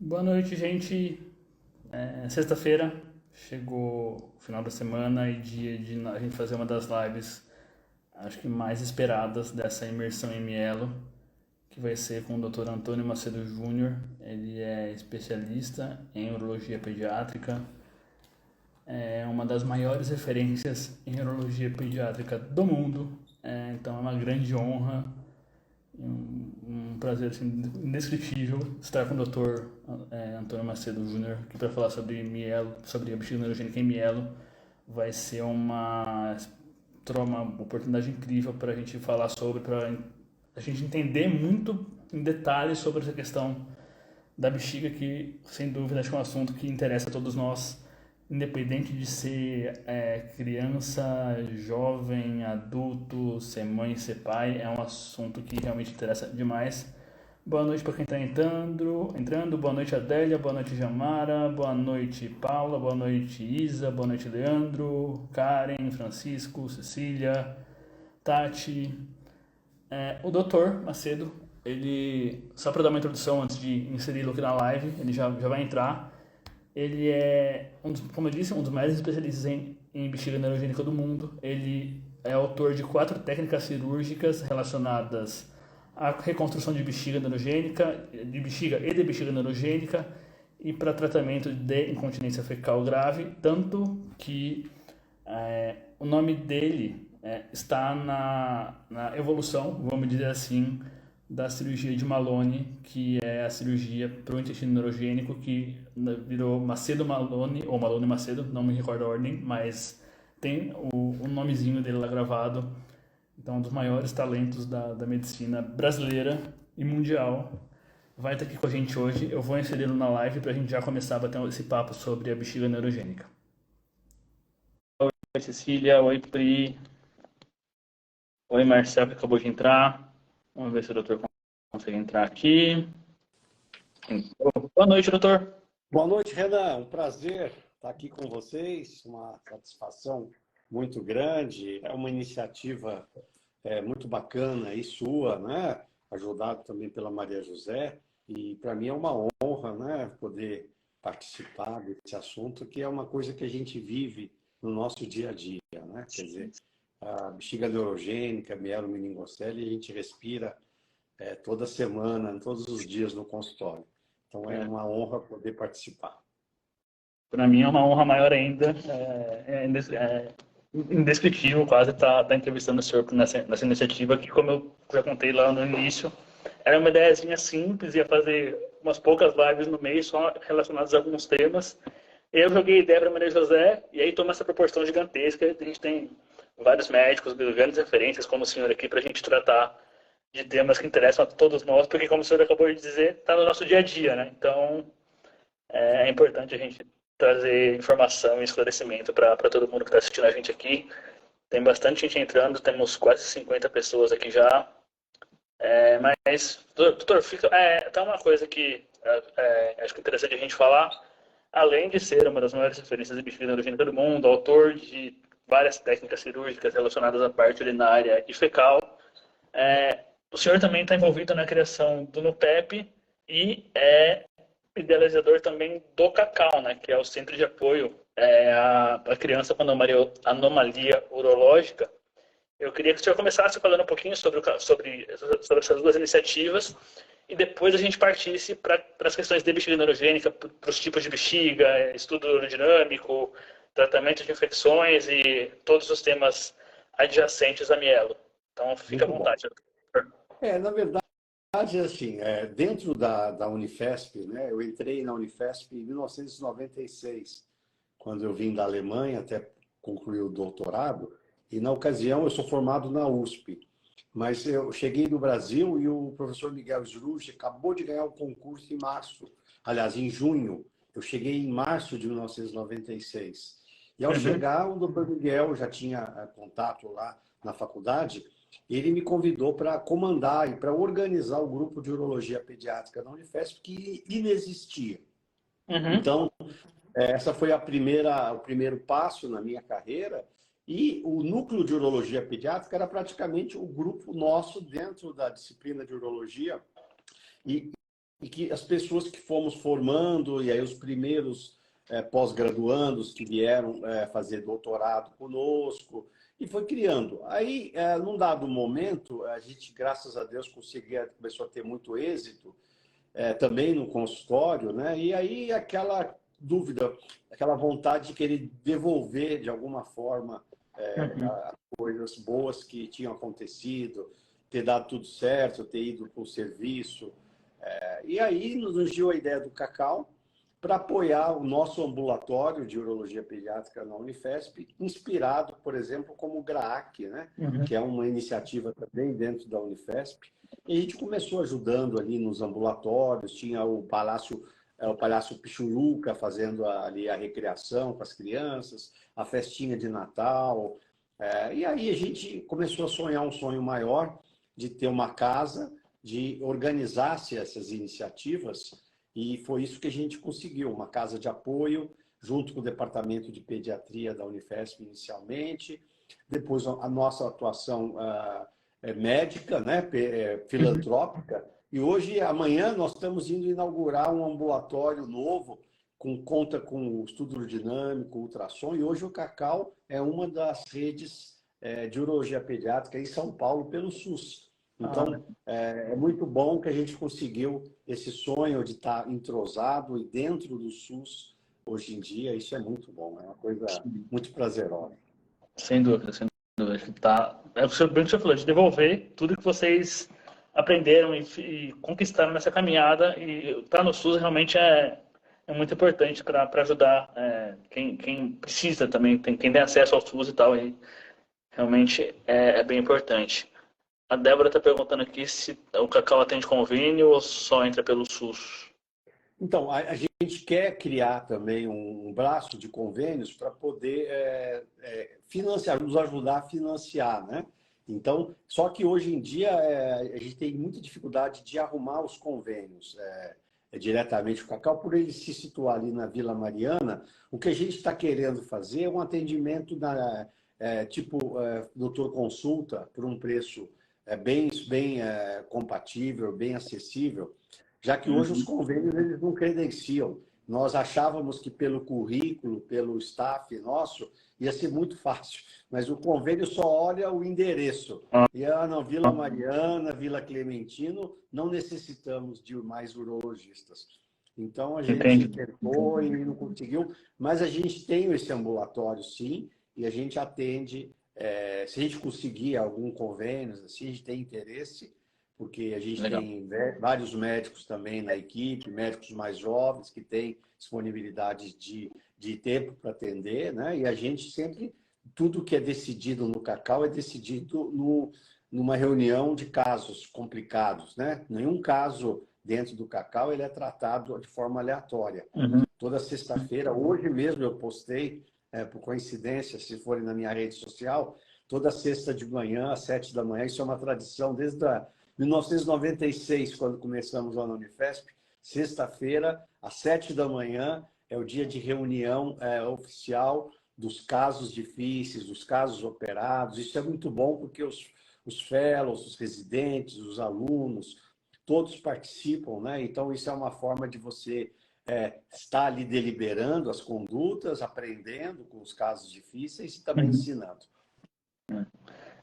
Boa noite, gente. Sexta-feira, chegou o final da semana e dia de a gente fazer uma das lives, acho que mais esperadas dessa imersão em Mielo, que vai ser com o Dr. Antônio Macedo Júnior. Ele é especialista em urologia pediátrica, é uma das maiores referências em urologia pediátrica do mundo. Então é uma grande honra e um prazer assim, indescritível estar com o Dr. Antônio Macedo Júnior aqui para falar sobre mielo, sobre a bexiga neurogênica em mielo. Vai ser uma oportunidade incrível para a gente falar sobre, para a gente entender muito em detalhes sobre essa questão da bexiga, que sem dúvida acho que é um assunto que interessa a todos nós, independente de ser criança, jovem, adulto, ser mãe, ser pai, é um assunto que realmente interessa demais. Boa noite para quem está entrando. Boa noite, Adélia. Boa noite, Jamara. Boa noite, Paula. Boa noite, Isa. Boa noite, Leandro, Karen, Francisco, Cecília, Tati. O doutor Macedo, ele, só para dar uma introdução antes de inseri-lo aqui na live, ele já vai entrar. Ele é, como eu disse, um dos maiores especialistas em bexiga neurogênica do mundo. Ele é autor de 4 técnicas cirúrgicas relacionadas à reconstrução de bexiga neurogênica, de bexiga e de bexiga neurogênica, e para tratamento de incontinência fecal grave, tanto que o nome dele está na evolução, vamos dizer assim, da cirurgia de Malone, que é a cirurgia para o intestino neurogênico, que virou Macedo Malone, ou Malone Macedo, não me recordo a ordem, mas tem o nomezinho dele lá gravado. Então, um dos maiores talentos da medicina brasileira e mundial. Vai estar aqui com a gente hoje. Eu vou inseri-lo na live para a gente já começar a bater esse papo sobre a bexiga neurogênica. Oi, Cecília. Oi, Pri. Oi, Marcelo, que acabou de entrar. Vamos ver se o doutor consegue entrar aqui. Boa noite, doutor. Boa noite, Renan. Um prazer estar aqui com vocês. Uma satisfação muito grande. É uma iniciativa muito bacana e sua, né? Ajudado também pela Maria José. E para mim é uma honra, né? Poder participar desse assunto, que é uma coisa que a gente vive no nosso dia a dia, né? Quer dizer, a bexiga neurogênica, mielomeningocele, a gente respira toda semana, todos os dias no consultório. Então é uma honra poder participar. Para mim é uma honra maior ainda. Indescritível quase estar entrevistando o senhor nessa iniciativa, que, como eu já contei lá no início, era uma ideiazinha simples, ia fazer umas poucas lives no mês só relacionadas a alguns temas. Eu joguei ideia para Maria José e aí toma essa proporção gigantesca. A gente tem vários médicos, grandes referências, como o senhor aqui, para a gente tratar de temas que interessam a todos nós, porque, como o senhor acabou de dizer, está no nosso dia a dia, né? Então, é importante a gente trazer informação e esclarecimento para todo mundo que está assistindo a gente aqui. Tem bastante gente entrando, temos quase 50 pessoas aqui já. Mas, doutor, tá uma coisa que acho que é interessante a gente falar. Além de ser uma das maiores referências de bexiga neurogênica do mundo, autor de várias técnicas cirúrgicas relacionadas à parte urinária e fecal, o senhor também está envolvido na criação do NUPEP e é idealizador também do CACAU, né, que é o Centro de Apoio à Criança com Anomalia Urológica. Eu queria que o senhor começasse falando um pouquinho sobre essas duas iniciativas e depois a gente partisse para as questões de bexiga neurogênica, para os tipos de bexiga, estudo urodinâmico, tratamento de infecções e todos os temas adjacentes a mielo. Então, fique à Muito bom. vontade, doutor. Na verdade, assim, dentro da Unifesp, né, eu entrei na Unifesp em 1996, quando eu vim da Alemanha até concluir o doutorado, e na ocasião eu sou formado na USP. Mas eu cheguei no Brasil e o professor Miguel Srucci acabou de ganhar o concurso em março. Aliás, em junho. Eu cheguei em março de 1996. E ao Uhum. chegar, o doutor Miguel já tinha contato lá na faculdade. Ele me convidou para comandar e para organizar o grupo de urologia pediátrica da Unifesp, que inexistia. Uhum. Então, essa foi o primeiro passo na minha carreira. E o núcleo de urologia pediátrica era praticamente o grupo nosso dentro da disciplina de urologia. E e que as pessoas que fomos formando, e aí os primeiros pós-graduandos que vieram fazer doutorado conosco, e foi criando. Aí, num dado momento, a gente, graças a Deus, começou a ter muito êxito, também no consultório, né? E aí aquela dúvida, aquela vontade de querer devolver, de alguma forma, Uhum. as coisas boas que tinham acontecido, ter dado tudo certo, ter ido para o serviço. E aí nos surgiu a ideia do Cacau para apoiar o nosso ambulatório de urologia pediátrica na Unifesp, inspirado, por exemplo, como o GRAAC, né? Uhum. Que é uma iniciativa também dentro da Unifesp. E a gente começou ajudando ali nos ambulatórios, tinha o Palácio Pichuruca fazendo ali a recreação com as crianças, a festinha de Natal. E aí a gente começou a sonhar um sonho maior de ter uma casa, de organizar-se essas iniciativas, e foi isso que a gente conseguiu, uma casa de apoio, junto com o departamento de pediatria da Unifesp inicialmente, depois a nossa atuação médica, né, Uhum. filantrópica, e hoje, amanhã, nós estamos indo inaugurar um ambulatório novo, conta com estudo dinâmico, ultrassom, e hoje o Cacau é uma das redes de urologia pediátrica em São Paulo pelo SUS. Ah, Então, é muito bom que a gente conseguiu esse sonho de estar entrosado e dentro do SUS hoje em dia. Isso é muito bom, é uma coisa sim. muito prazerosa. Sem dúvida, sem dúvida. Acho que tá, é o que você falou, de devolver tudo que vocês aprenderam e conquistaram nessa caminhada. E estar no SUS realmente é muito importante para ajudar quem precisa também, quem tem acesso ao SUS e tal. E realmente é bem importante. A Débora está perguntando aqui se o Cacau atende convênio ou só entra pelo SUS. Então, a gente quer criar também um braço de convênios para poder financiar, nos ajudar a financiar, né? Então, só que hoje em dia a gente tem muita dificuldade de arrumar os convênios diretamente com o Cacau, por ele se situar ali na Vila Mariana. O que a gente está querendo fazer é um atendimento tipo doutor consulta por um preço bem compatível, bem acessível, já que hoje os Uhum. convênios eles não credenciam. Nós achávamos que pelo currículo, pelo staff nosso, ia ser muito fácil, mas o convênio só olha o endereço. Ah, E na Vila Mariana, Vila Clementino, não necessitamos de mais urologistas. Então a gente entendi. tentou e não conseguiu, mas a gente tem esse ambulatório sim, e a gente atende. Se a gente conseguir algum convênio, assim, a gente tem interesse, porque a gente Legal. tem vários médicos também na equipe, médicos mais jovens que têm disponibilidade de tempo para atender, né? E a gente sempre, tudo que é decidido no Cacau é decidido numa reunião de casos complicados, né? Nenhum caso dentro do Cacau ele é tratado de forma aleatória. Uhum. Toda sexta-feira, hoje mesmo eu postei, por coincidência, se forem na minha rede social, toda sexta de manhã, às 7 da manhã, isso é uma tradição desde 1996, quando começamos lá na Unifesp, sexta-feira, às 7 da manhã, é o dia de reunião oficial dos casos difíceis, dos casos operados. Isso é muito bom porque os fellows, os residentes, os alunos, todos participam, né? Então, isso é uma forma de você estar ali deliberando as condutas, aprendendo com os casos difíceis e também Uhum. ensinando.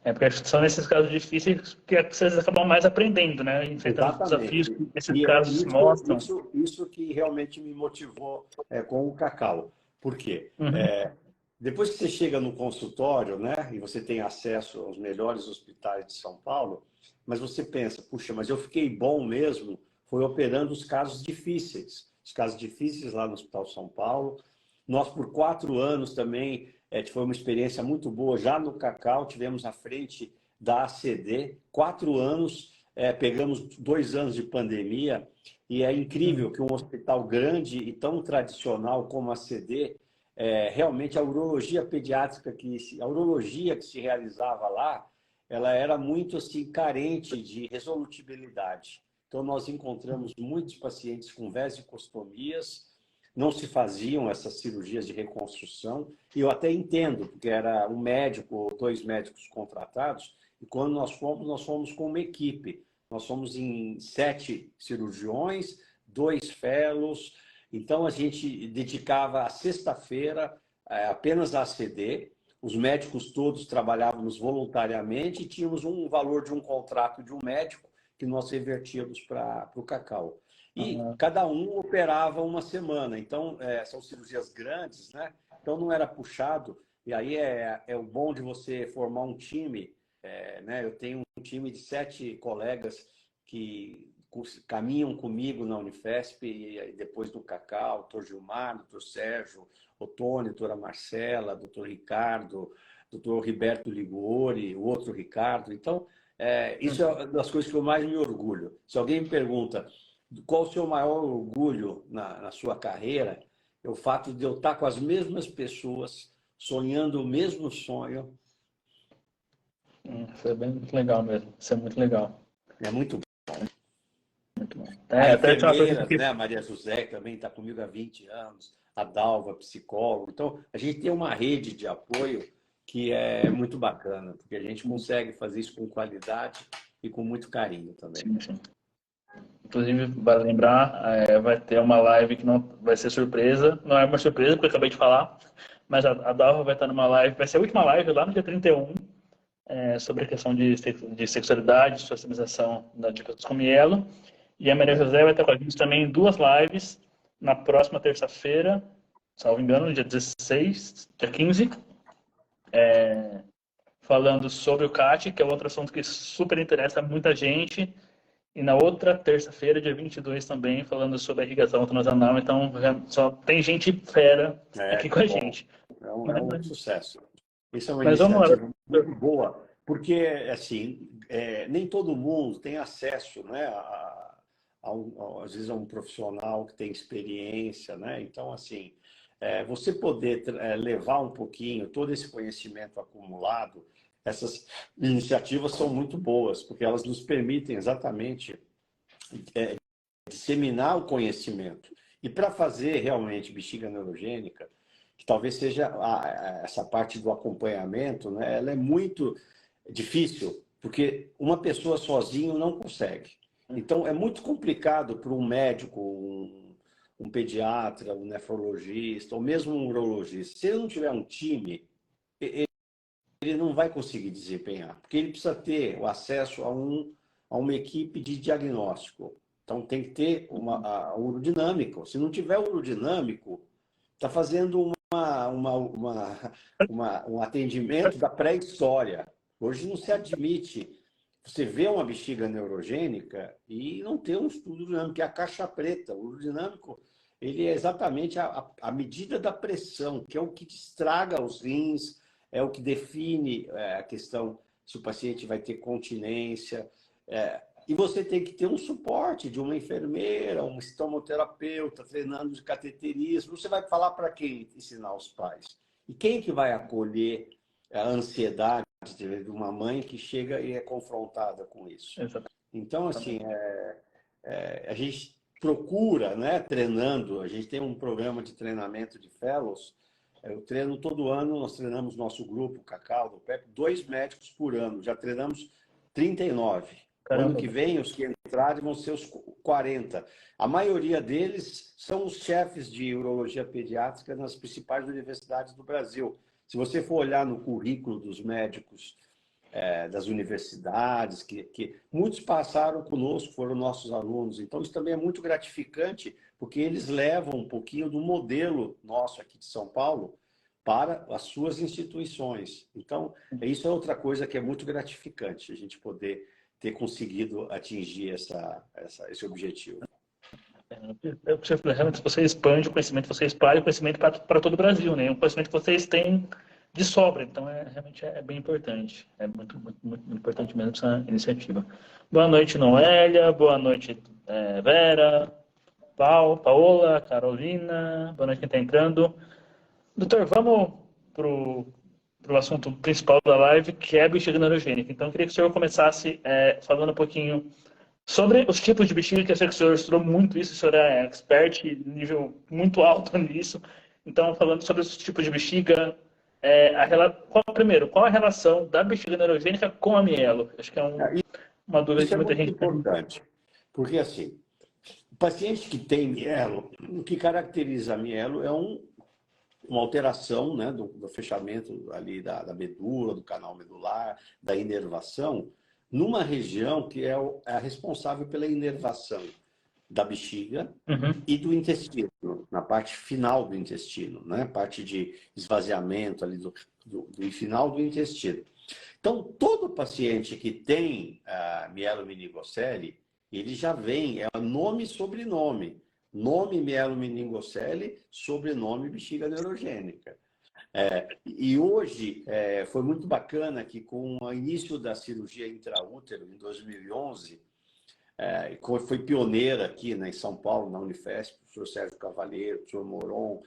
Porque são nesses casos difíceis que vocês acabam mais aprendendo, né? Enfrentando os desafios Exatamente. que esses E é casos mostram. isso que realmente me motivou com o Cacau. Por quê? Uhum. Depois que você chega no consultório, né, e você tem acesso aos melhores hospitais de São Paulo, mas você pensa, puxa, mas eu fiquei bom mesmo, foi operando os casos difíceis. Os casos difíceis lá no Hospital São Paulo. Nós, por 4 anos também, foi uma experiência muito boa. Já no Cacau, tivemos à frente da ACD, 4 anos, pegamos 2 anos de pandemia, e é incrível Uhum. que um hospital grande e tão tradicional como a ACD, realmente a urologia pediátrica, a urologia que se realizava lá, ela era muito assim, carente de resolutibilidade. Então, nós encontramos muitos pacientes com vesicostomias, não se faziam essas cirurgias de reconstrução, e eu até entendo, porque era um médico ou 2 médicos contratados, e quando nós fomos com uma equipe. Nós fomos em 7 cirurgiões, 2 fellows. Então, a gente dedicava a sexta-feira apenas a ACD. Os médicos todos trabalhávamos voluntariamente e tínhamos um valor de um contrato de um médico que nós revertíamos para o Cacau. E cada um operava uma semana. Então, são cirurgias grandes, né? Então, não era puxado. E aí é o bom de você formar um time. Né? Eu tenho um time de 7 colegas que caminham comigo na Unifesp, e depois do Cacau, doutor Gilmar, doutor Sérgio, o Tony, doutora Marcela, doutor Ricardo, doutor Riberto Ligori, o outro Ricardo. Então, isso é uma das coisas que eu mais me orgulho. Se alguém me pergunta qual o seu maior orgulho na sua carreira, é o fato de eu estar com as mesmas pessoas, sonhando o mesmo sonho. Isso é bem legal mesmo. Isso é muito legal. É muito bom. Muito bom. A Até tinha uma enfermeira, pergunta né? A Maria José, que também está comigo há 20 anos, a Dalva, psicólogo. Então, a gente tem uma rede de apoio que é muito bacana, porque a gente consegue fazer isso com qualidade e com muito carinho também. Sim, sim. Inclusive, vale lembrar, vai ter uma live que não vai ser surpresa. Não é uma surpresa, porque eu acabei de falar, mas a Dalva vai estar numa live, vai ser a última live lá no dia 31, sobre a questão de sexualidade, socialização da Dicas com Mielo. E a Maria José vai estar com a gente também em 2 lives na próxima terça-feira, salvo engano, no dia 16, dia 15, falando sobre o CAT, que é outro assunto que super interessa muita gente. E na outra terça-feira, dia 22, também, falando sobre a irrigação transanal. Então, só tem gente fera aqui com a gente. É um sucesso. Isso é uma Mas vamos lá. iniciativa muito boa, porque, assim, nem todo mundo tem acesso, né, às vezes, a um profissional que tem experiência, né? Então, assim, você poder levar um pouquinho todo esse conhecimento acumulado, essas iniciativas são muito boas, porque elas nos permitem exatamente disseminar o conhecimento. E para fazer realmente bexiga neurogênica, que talvez seja essa parte do acompanhamento, né, ela é muito difícil, porque uma pessoa sozinho não consegue. Então, é muito complicado para um médico, um pediatra, um nefrologista, ou mesmo um urologista. Se ele não tiver um time, ele não vai conseguir desempenhar, porque ele precisa ter o acesso a uma equipe de diagnóstico. Então, tem que ter um urodinâmico. Se não tiver urodinâmico, está fazendo um atendimento da pré-história. Hoje não se admite você ver uma bexiga neurogênica e não ter um estudo dinâmico, que é a caixa preta. O urodinâmico, ele é exatamente a medida da pressão, que é o que estraga os rins, é o que define a questão se o paciente vai ter continência. E você tem que ter um suporte de uma enfermeira, um estomoterapeuta treinando de cateterismo. Você vai falar para quem ensinar os pais? E quem que vai acolher a ansiedade de uma mãe que chega e é confrontada com isso? Então, assim, a gente procura, né, treinando, a gente tem um programa de treinamento de fellows. Eu treino todo ano, nós treinamos nosso grupo, Cacau, do PEP, 2 médicos por ano. Já treinamos 39. Caramba. Ano que vem, os que entrarem vão ser os 40. A maioria deles são os chefes de urologia pediátrica nas principais universidades do Brasil. Se você for olhar no currículo dos médicos das universidades, que muitos passaram conosco, foram nossos alunos. Então, isso também é muito gratificante, porque eles levam um pouquinho do modelo nosso aqui de São Paulo para as suas instituições. Então, isso é outra coisa que é muito gratificante, a gente poder ter conseguido atingir esse objetivo. Realmente, você expande o conhecimento, você espalha o conhecimento para todo o Brasil, né? Um conhecimento que vocês têm de sobra, então realmente é bem importante. É muito, muito, muito importante mesmo essa iniciativa. Boa noite, Noélia. Boa noite, Vera, Paola, Carolina. Boa noite quem está entrando. Doutor, vamos para o assunto principal da live, que é a bexiga neurogênica. Então, eu queria que o senhor começasse falando um pouquinho sobre os tipos de bexiga, que eu sei que o senhor estudou muito isso, o senhor é expert, nível muito alto nisso. Então, falando sobre os tipos de bexiga, qual a relação da bexiga neurogênica com a mielo? Acho que é uma dúvida isso que muita gente tem. Isso é muito importante, porque assim, O paciente que tem mielo, o que caracteriza a mielo é uma alteração, né, do fechamento ali da medula, do canal medular, da inervação, numa região que é a responsável pela inervação da bexiga Uhum. e do intestino, na parte final do intestino, né? Parte de esvaziamento ali do final do intestino. Então, todo paciente que tem mielomeningocele, ele já vem, é nome e sobrenome. Nome mielomeningocele, sobrenome bexiga neurogênica. E hoje foi muito bacana que com o início da cirurgia intraútero, em 2011, foi pioneira aqui, né, em São Paulo, na Unifesp, o professor Sérgio Cavalheiro, o professor Moron,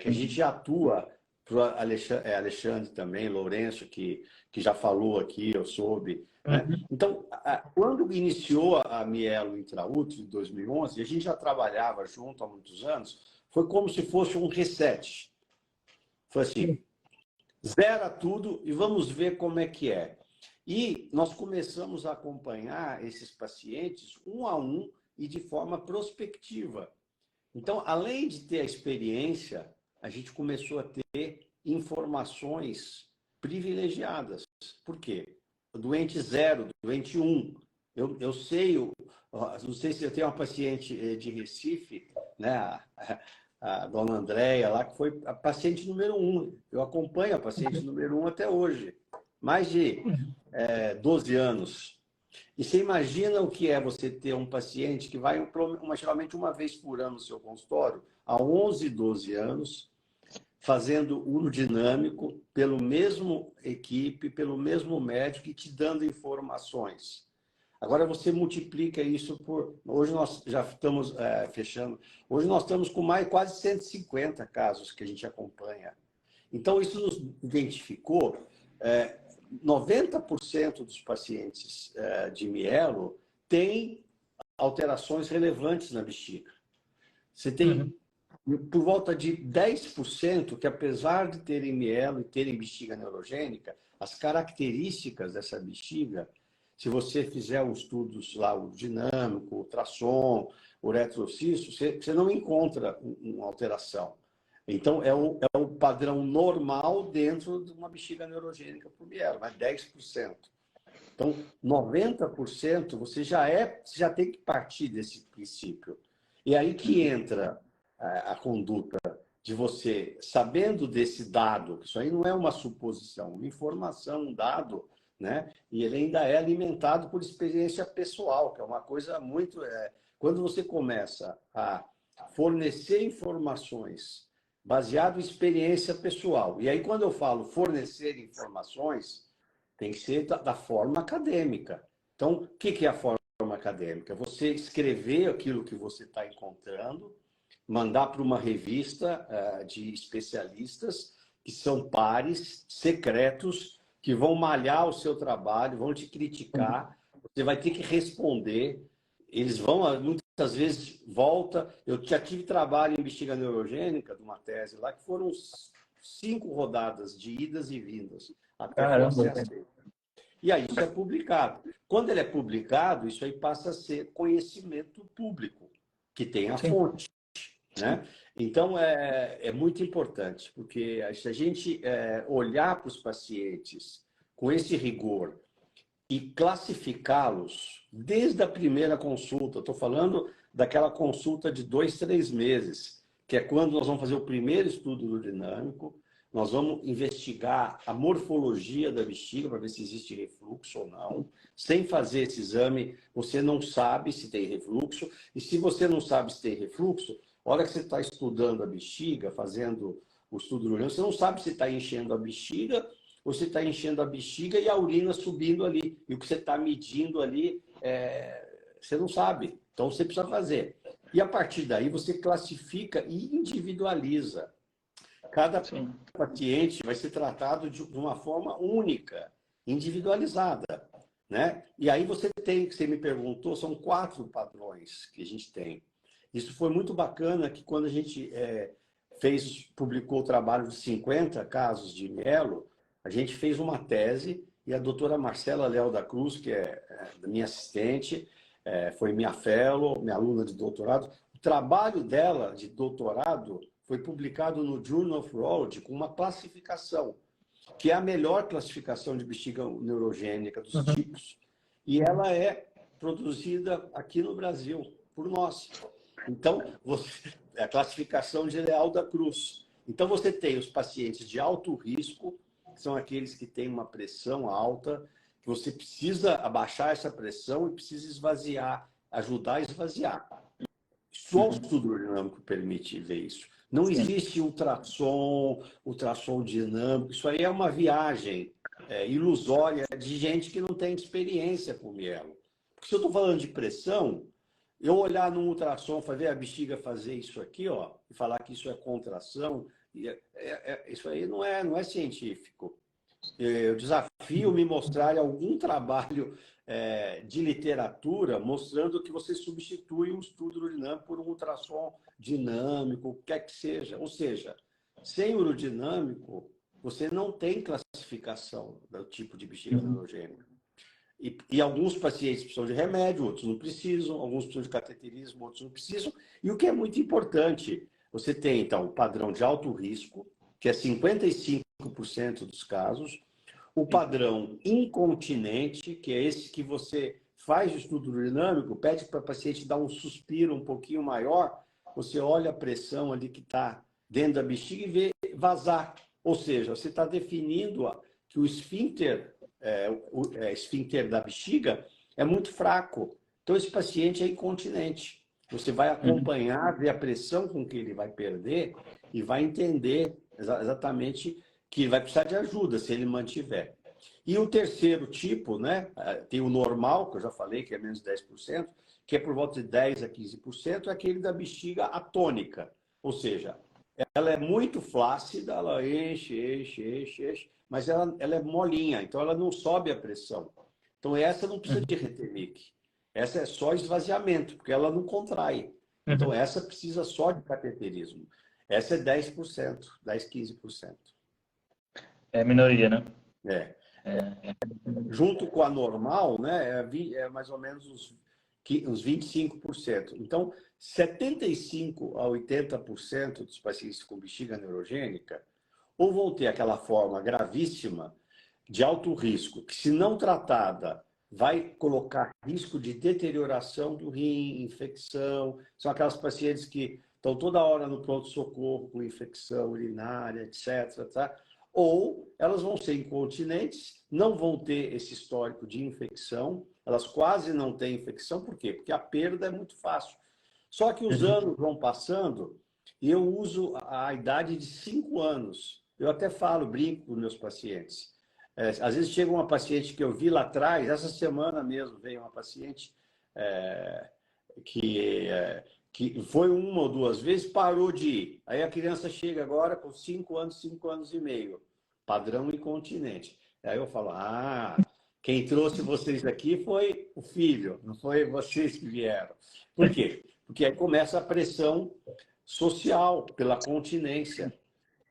que a gente já atua, o Alexandre também, Lourenço, que já falou aqui, eu soube. Né? Uhum. Então, quando iniciou a Mielo Intraútero, em 2011, a gente já trabalhava junto há muitos anos, foi como se fosse um reset. Foi assim, zera tudo e vamos ver como é que é. E nós começamos a acompanhar esses pacientes um a um e de forma prospectiva. Então, além de ter a experiência, a gente começou a ter informações privilegiadas. Por quê? O doente 0, doente 1. Eu sei, não sei se eu tenho uma paciente de Recife, né? A dona Andréia lá, que foi a paciente número 1. Eu acompanho a paciente número 1 até hoje. Mais de 12 anos. E você imagina o que é você ter um paciente que vai geralmente uma vez por ano no seu consultório, há 11, 12 anos, fazendo urodinâmico pelo mesmo equipe, pelo mesmo médico e te dando informações. Agora você multiplica isso por... Hoje nós já estamos fechando. Hoje nós estamos com mais quase 150 casos que a gente acompanha. Então isso nos identificou... 90% dos pacientes de mielo têm alterações relevantes na bexiga. Você tem por volta de 10% que, apesar de terem mielo e terem bexiga neurogênica, as características dessa bexiga, se você fizer os estudos lá, o dinâmico, o ultrassom, o retrocisto, você não encontra uma alteração. Então, é o padrão normal dentro de uma bexiga neurogênica por mielo, mas 10%. Então, 90% você já tem que partir desse princípio. E aí que entra a conduta de você, sabendo desse dado, que isso aí não é uma suposição, uma informação, um dado, né? E ele ainda é alimentado por experiência pessoal, que é uma coisa muito... quando você começa a fornecer informações baseado em experiência pessoal, e aí quando eu falo fornecer informações, tem que ser da forma acadêmica. Então, o que é a forma acadêmica? Você escrever aquilo que você está encontrando, mandar para uma revista de especialistas que são pares, secretos, que vão malhar o seu trabalho, vão te criticar, você vai ter que responder, eles vão, muitas vezes, volta... Eu já tive trabalho em bexiga neurogênica, de uma tese lá, que foram 5 rodadas de idas e vindas, até que Caramba. você aceita. E aí isso é publicado. Quando ele é publicado, isso aí passa a ser conhecimento público, que tem a fonte. Né? Então, é muito importante, porque se a gente olhar para os pacientes com esse rigor e classificá-los desde a primeira consulta, estou falando daquela consulta de 2, 3 meses, que é quando nós vamos fazer o primeiro estudo do dinâmico, nós vamos investigar a morfologia da bexiga para ver se existe refluxo ou não. Sem fazer esse exame, você não sabe se tem refluxo, e se você não sabe se tem refluxo, a hora que você está estudando a bexiga, fazendo o estudo do urânio, você não sabe se está enchendo a bexiga ou se está enchendo a bexiga e a urina subindo ali. E o que você está medindo ali, você não sabe. Então, você precisa fazer. E, a partir daí, você classifica e individualiza. Cada paciente vai ser tratado de uma forma única, individualizada. Né? E aí você tem, que você me perguntou, são 4 padrões que a gente tem. Isso foi muito bacana, que quando a gente publicou o trabalho de 50 casos de mielo, a gente fez uma tese e a doutora Marcela Léo da Cruz, que é minha assistente, foi minha fellow, minha aluna de doutorado. O trabalho dela de doutorado foi publicado no Journal of Urology com uma classificação, que é a melhor classificação de bexiga neurogênica dos Uhum. tipos. E ela é produzida aqui no Brasil, por nós. Então, é a classificação de Leal da Cruz. Então, você tem os pacientes de alto risco, que são aqueles que têm uma pressão alta, que você precisa abaixar essa pressão e precisa esvaziar, ajudar a esvaziar. Só o estudo urodinâmico permite ver isso. Não Sim. existe ultrassom dinâmico. Isso aí é uma viagem ilusória de gente que não tem experiência com mielo. Porque se eu estou falando de pressão, eu olhar num ultrassom, fazer a bexiga fazer isso aqui, ó, e falar que isso é contração, isso aí não é científico. Eu desafio me mostrar algum trabalho de literatura mostrando que você substitui um estudo urodinâmico por um ultrassom dinâmico, o que quer que seja. Ou seja, sem urodinâmico, você não tem classificação do tipo de bexiga neurogênica. E alguns pacientes precisam de remédio, outros não precisam, alguns precisam de cateterismo, outros não precisam. E o que é muito importante, você tem, então, o padrão de alto risco, que é 55% dos casos, o padrão incontinente, que é esse que você faz o estudo urodinâmico, pede para o paciente dar um suspiro um pouquinho maior, você olha a pressão ali que está dentro da bexiga e vê vazar. Ou seja, você está definindo que o esfíncter da bexiga é muito fraco. Então, esse paciente é incontinente. Você vai acompanhar, ver a pressão com que ele vai perder e vai entender exatamente que ele vai precisar de ajuda se ele mantiver. E o terceiro tipo, né, tem o normal, que eu já falei, que é menos 10%, que é por volta de 10% a 15%, é aquele da bexiga atônica. Ou seja, ela é muito flácida, ela enche, mas ela é molinha, então ela não sobe a pressão. Então essa não precisa de Retemic. Essa é só esvaziamento, porque ela não contrai. Então essa precisa só de cateterismo. Essa é 10%, 10, 15%. É minoria, né? Junto com a normal, né, é mais ou menos uns 25%. Então, 75% a 80% dos pacientes com bexiga neurogênica ou vão ter aquela forma gravíssima de alto risco, que se não tratada, vai colocar risco de deterioração do rim, infecção. São aquelas pacientes que estão toda hora no pronto-socorro com infecção urinária, etc. Tá? Ou elas vão ser incontinentes, não vão ter esse histórico de infecção, elas quase não têm infecção, por quê? Porque a perda é muito fácil. Só que os anos vão passando e eu uso a idade de 5 anos. Eu até falo, brinco com meus pacientes. Às vezes chega uma paciente que eu vi lá atrás, essa semana mesmo veio uma paciente que foi uma ou duas vezes, parou de ir. Aí a criança chega agora com 5 anos, 5 anos e meio, padrão incontinente. Aí eu falo, quem trouxe vocês aqui foi o filho, não foi vocês que vieram. Por quê? Porque aí começa a pressão social pela continência.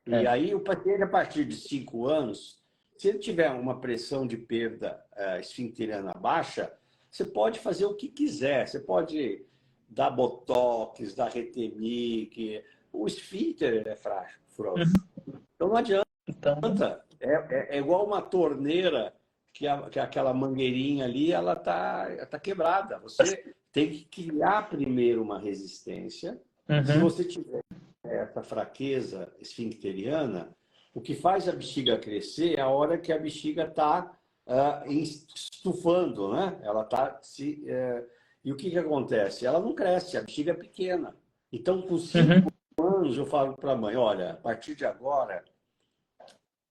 E aí o paciente, a partir de 5 anos, se ele tiver uma pressão de perda esfincteriana baixa, você pode fazer o que quiser. Você pode dar botox, dar Retemic. O esfíncter é frágil. Então não adianta. Então, É igual uma torneira que aquela mangueirinha ali, ela tá quebrada. Você tem que criar primeiro uma resistência. Se você tiver essa fraqueza esfincteriana, o que faz a bexiga crescer é a hora que a bexiga está estufando, né? Ela está e o que acontece? Ela não cresce, a bexiga é pequena. Então, com 5 anos, eu falo para a mãe, olha, a partir de agora,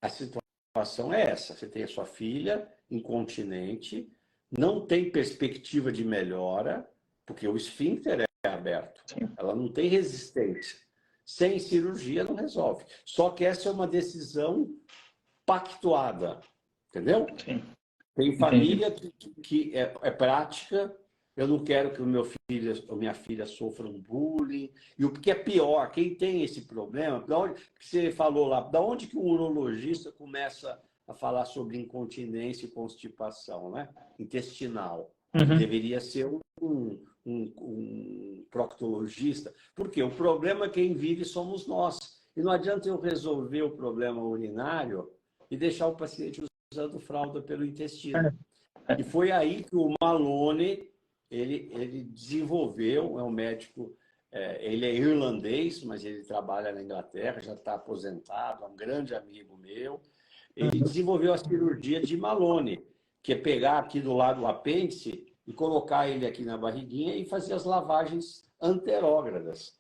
a situação é essa. Você tem a sua filha incontinente, não tem perspectiva de melhora, porque o esfíncter é aberto. Ela não tem resistência. Sem cirurgia não resolve. Só que essa é uma decisão pactuada, entendeu? sim. Tem família que é prática. Eu não quero que o meu filho ou minha filha sofram bullying. E o que é pior, quem tem esse problema, da onde, que você falou lá, da onde que um urologista começa a falar sobre incontinência e constipação, né? Intestinal. Deveria ser um proctologista. Porque o problema quem vive somos nós. E não adianta eu resolver o problema urinário e deixar o paciente usando fralda pelo intestino. E foi aí que o Malone, ele desenvolveu, é um médico, ele é irlandês, mas ele trabalha na Inglaterra, já está aposentado, é um grande amigo meu. Ele desenvolveu a cirurgia de Malone, que é pegar aqui do lado o apêndice e colocar ele aqui na barriguinha e fazer as lavagens anterógradas.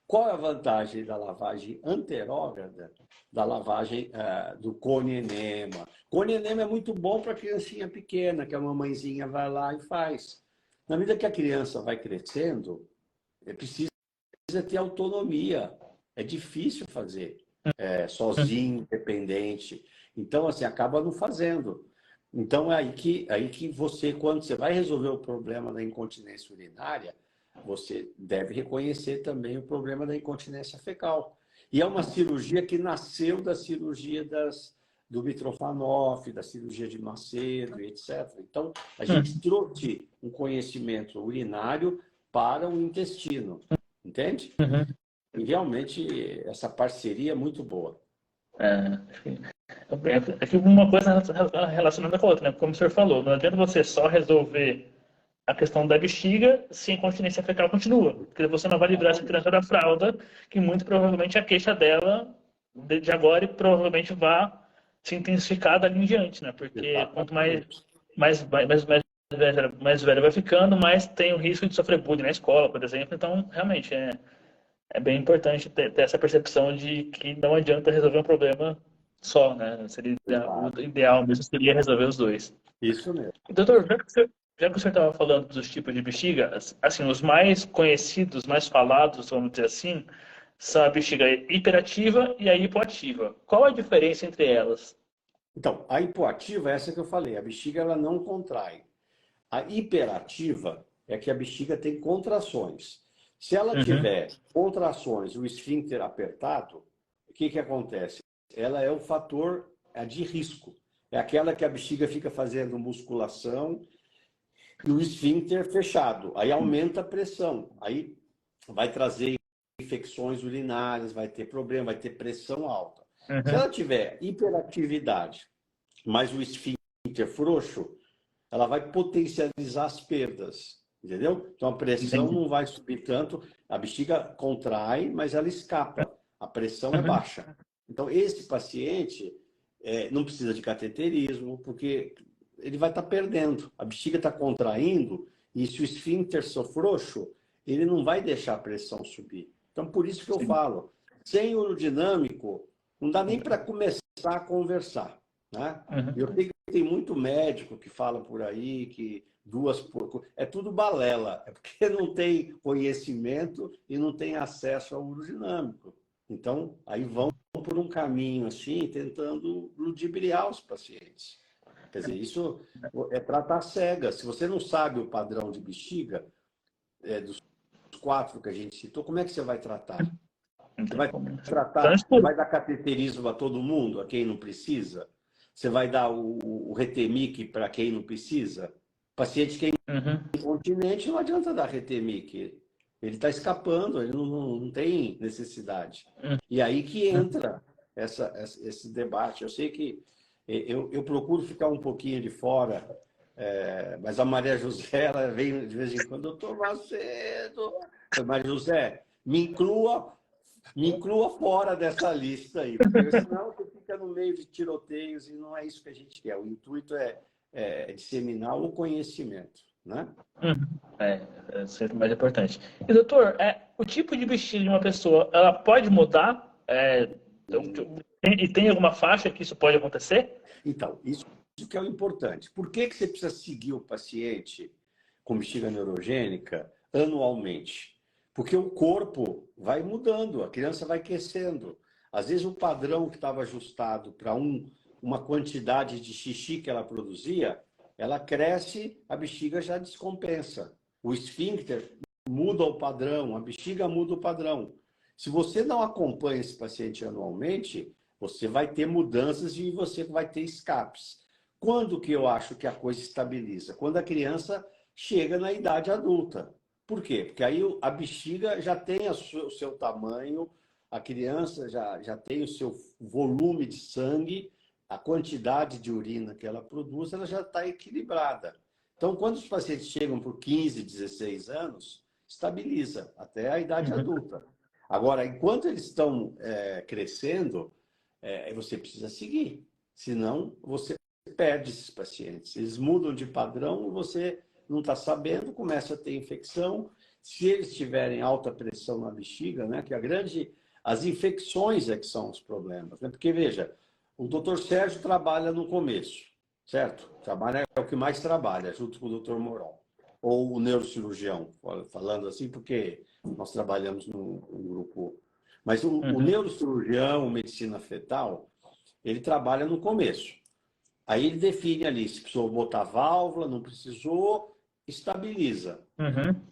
Qual é a vantagem da lavagem anterógrada? Da lavagem do cone-enema. Cone-enema é muito bom para a criancinha pequena, que a mamãezinha vai lá e faz. Na medida que a criança vai crescendo, precisa ter autonomia. É difícil fazer sozinho, independente. Então, assim, acaba não fazendo. Então, é aí que você, quando você vai resolver o problema da incontinência urinária, você deve reconhecer também o problema da incontinência fecal. E é uma cirurgia que nasceu da cirurgia do Mitrofanoff, da cirurgia de Macedo, etc. Então, a gente trouxe um conhecimento urinário para o intestino, entende? E realmente essa parceria é muito boa. É que uma coisa relacionada com a outra, né? Como o senhor falou, não adianta você só resolver a questão da bexiga se a incontinência fecal continua. Porque você não vai livrar essa criança da fralda, que muito provavelmente a queixa dela de agora e provavelmente vai se intensificar dali em diante, né? Porque quanto mais velha vai ficando, mais tem o risco de sofrer bullying na escola, por exemplo. Então, realmente, é bem importante ter essa percepção de que não adianta resolver um problema só, né? O ideal mesmo seria resolver os dois. Isso mesmo. Doutor, já que o senhor estava falando dos tipos de bexiga, assim, os mais conhecidos, mais falados, vamos dizer assim, são a bexiga hiperativa e a hipoativa. Qual a diferença entre elas? Então, a hipoativa é essa que eu falei, a bexiga ela não contrai. A hiperativa é que a bexiga tem contrações. Se ela tiver contrações, o esfíncter apertado, o que acontece? Ela é o fator de risco. É aquela que a bexiga fica fazendo musculação e o esfíncter fechado. Aí aumenta a pressão. Aí vai trazer infecções urinárias, vai ter problema, vai ter pressão alta. Se ela tiver hiperatividade, mas o esfíncter frouxo, ela vai potencializar as perdas, entendeu? Então a pressão não vai subir tanto, a bexiga contrai, mas ela escapa, a pressão é baixa. Então esse paciente não precisa de cateterismo, porque ele vai estar perdendo. A bexiga está contraindo e se o esfíncter for frouxo, ele não vai deixar a pressão subir. Então por isso que eu falo, sem urodinâmico, não dá nem para começar a conversar, né? Eu sei que tem muito médico que fala por aí que é tudo balela, é porque não tem conhecimento e não tem acesso ao urodinâmico. Então, aí vão por um caminho assim, tentando ludibriar os pacientes. Quer dizer, isso é tratar cega. Se você não sabe o padrão de bexiga, dos 4 que a gente citou, como é que você vai tratar? Você vai tratar, você vai dar cateterismo a todo mundo, a quem não precisa? Você vai dar o Retemic para quem não precisa? Paciente que é incontinente, não adianta dar Retemic. Ele está escapando, ele não tem necessidade. E aí que entra esse debate. Eu sei que eu procuro ficar um pouquinho de fora, mas a Maria José, ela vem de vez em quando, doutor Macedo, Maria José, me inclua fora dessa lista aí, porque senão você fica no meio de tiroteios e não é isso que a gente quer. O intuito é disseminar o conhecimento, né? É sempre mais importante. E, doutor, o tipo de bexiga de uma pessoa, ela pode mudar? E tem alguma faixa que isso pode acontecer? Então, isso que é o importante. Por que você precisa seguir o paciente com bexiga neurogênica anualmente? Porque o corpo vai mudando, a criança vai crescendo. Às vezes o padrão que estava ajustado para uma quantidade de xixi que ela produzia, ela cresce, a bexiga já descompensa. O esfíncter muda o padrão, a bexiga muda o padrão. Se você não acompanha esse paciente anualmente, você vai ter mudanças e você vai ter escapes. Quando que eu acho que a coisa estabiliza? Quando a criança chega na idade adulta. Por quê? Porque aí a bexiga já tem o seu tamanho, a criança já tem o seu volume de sangue, a quantidade de urina que ela produz, ela já está equilibrada. Então, quando os pacientes chegam por 15, 16 anos, estabiliza até a idade adulta. Agora, enquanto eles estão crescendo, você precisa seguir, senão você perde esses pacientes. Eles mudam de padrão, você não está sabendo, começa a ter infecção. Se eles tiverem alta pressão na bexiga, né, que as infecções é que são os problemas, né? Porque, veja, o doutor Sérgio trabalha no começo, certo? É o que mais trabalha, junto com o doutor Moron. Ou o neurocirurgião, falando assim, porque nós trabalhamos num grupo. Mas o neurocirurgião, medicina fetal, ele trabalha no começo. Aí ele define ali se precisou botar válvula, não precisou, estabiliza.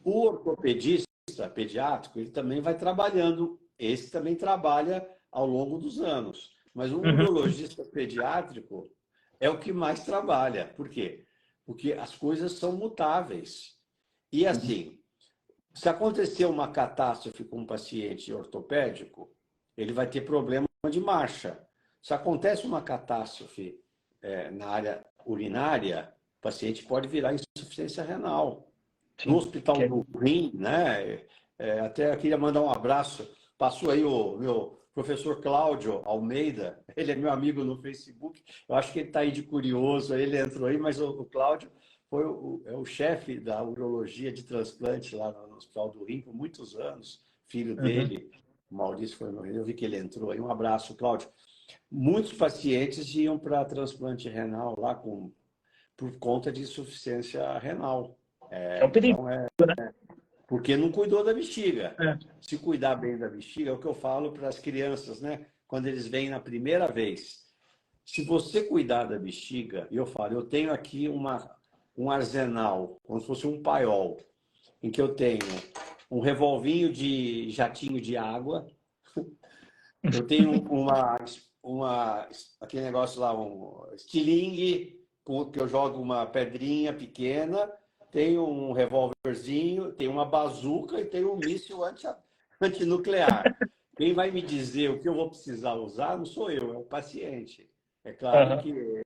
O ortopedista pediátrico, ele também vai trabalhando, esse também trabalha ao longo dos anos. Mas o urologista pediátrico é o que mais trabalha. Por quê? Porque as coisas são mutáveis. E assim, se acontecer uma catástrofe com um paciente ortopédico, ele vai ter problema de marcha. Se acontece uma catástrofe na área urinária, o paciente pode virar insuficiência renal. No Hospital do Rim, né? Até queria mandar um abraço. Passou aí o meu professor Cláudio Almeida, ele é meu amigo no Facebook. Eu acho que ele está aí de curioso, ele entrou aí, mas o Cláudio foi o chefe da urologia de transplante lá no Hospital do Rim por muitos anos. Filho dele, o Maurício, foi meu. Eu vi que ele entrou aí. Um abraço, Cláudio. Muitos pacientes iam para transplante renal lá por conta de insuficiência renal. É um perigo, né? Porque não cuidou da bexiga. Se cuidar bem da bexiga, é o que eu falo para as crianças, né? Quando eles vêm na primeira vez. Se você cuidar da bexiga, eu falo, eu tenho aqui um arsenal, como se fosse um paiol, em que eu tenho um revolvinho de jatinho de água, eu tenho aquele negócio lá, um estilingue, que eu jogo uma pedrinha pequena, tem um revólverzinho, tem uma bazuca e tem um míssil antinuclear. Quem vai me dizer o que eu vou precisar usar não sou eu, é o paciente. É claro que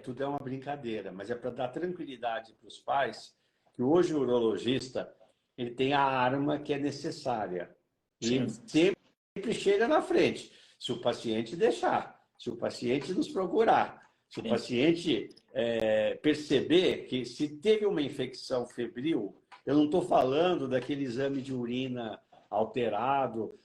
tudo é uma brincadeira, mas é para dar tranquilidade para os pais que hoje o urologista ele tem a arma que é necessária. E sempre chega na frente, se o paciente deixar, se o paciente nos procurar, se o paciente perceber que se teve uma infecção febril, eu não estou falando daquele exame de urina alterado,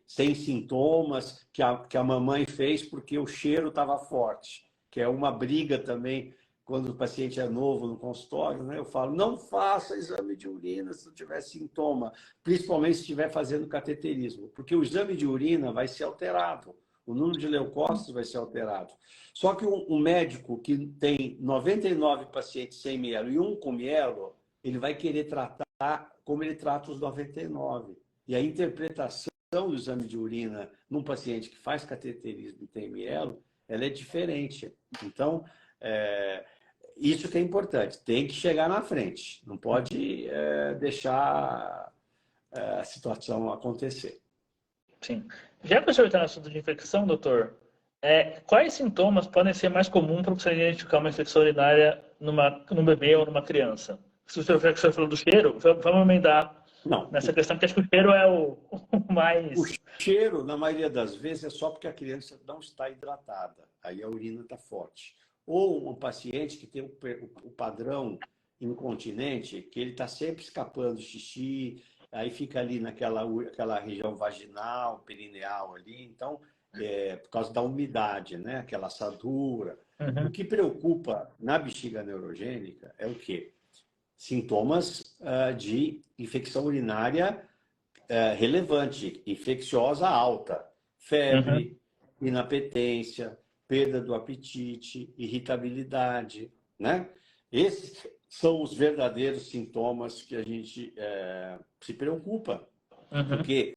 sem sintomas, que a mamãe fez porque o cheiro estava forte, que é uma briga também quando o paciente é novo no consultório, né? Eu falo, não faça exame de urina se não tiver sintoma, principalmente se estiver fazendo cateterismo, porque o exame de urina vai ser alterado, o número de leucócitos vai ser alterado. Só que um médico que tem 99 pacientes sem mielo e um com mielo, ele vai querer tratar como ele trata os 99. E a interpretação do exame de urina num paciente que faz cateterismo e tem mielo, ela é diferente. Então, isso que é importante, tem que chegar na frente, não pode deixar a situação acontecer. Sim. Já que o senhor está no assunto de infecção, doutor, quais sintomas podem ser mais comuns para você identificar uma infecção urinária num bebê ou numa criança? Se o senhor falou do cheiro, vamos emendar nessa questão, porque acho que o cheiro é o mais... O cheiro, na maioria das vezes, é só porque a criança não está hidratada, aí a urina está forte. Ou um paciente que tem o padrão incontinente, que ele está sempre escapando xixi, aí fica ali aquela região vaginal, perineal ali, então, por causa da umidade, né? Aquela assadura. O que preocupa na bexiga neurogênica é o quê? Sintomas de infecção urinária relevante, infecciosa alta, febre, inapetência, perda do apetite, irritabilidade, né? Esses são os verdadeiros sintomas que a gente se preocupa, porque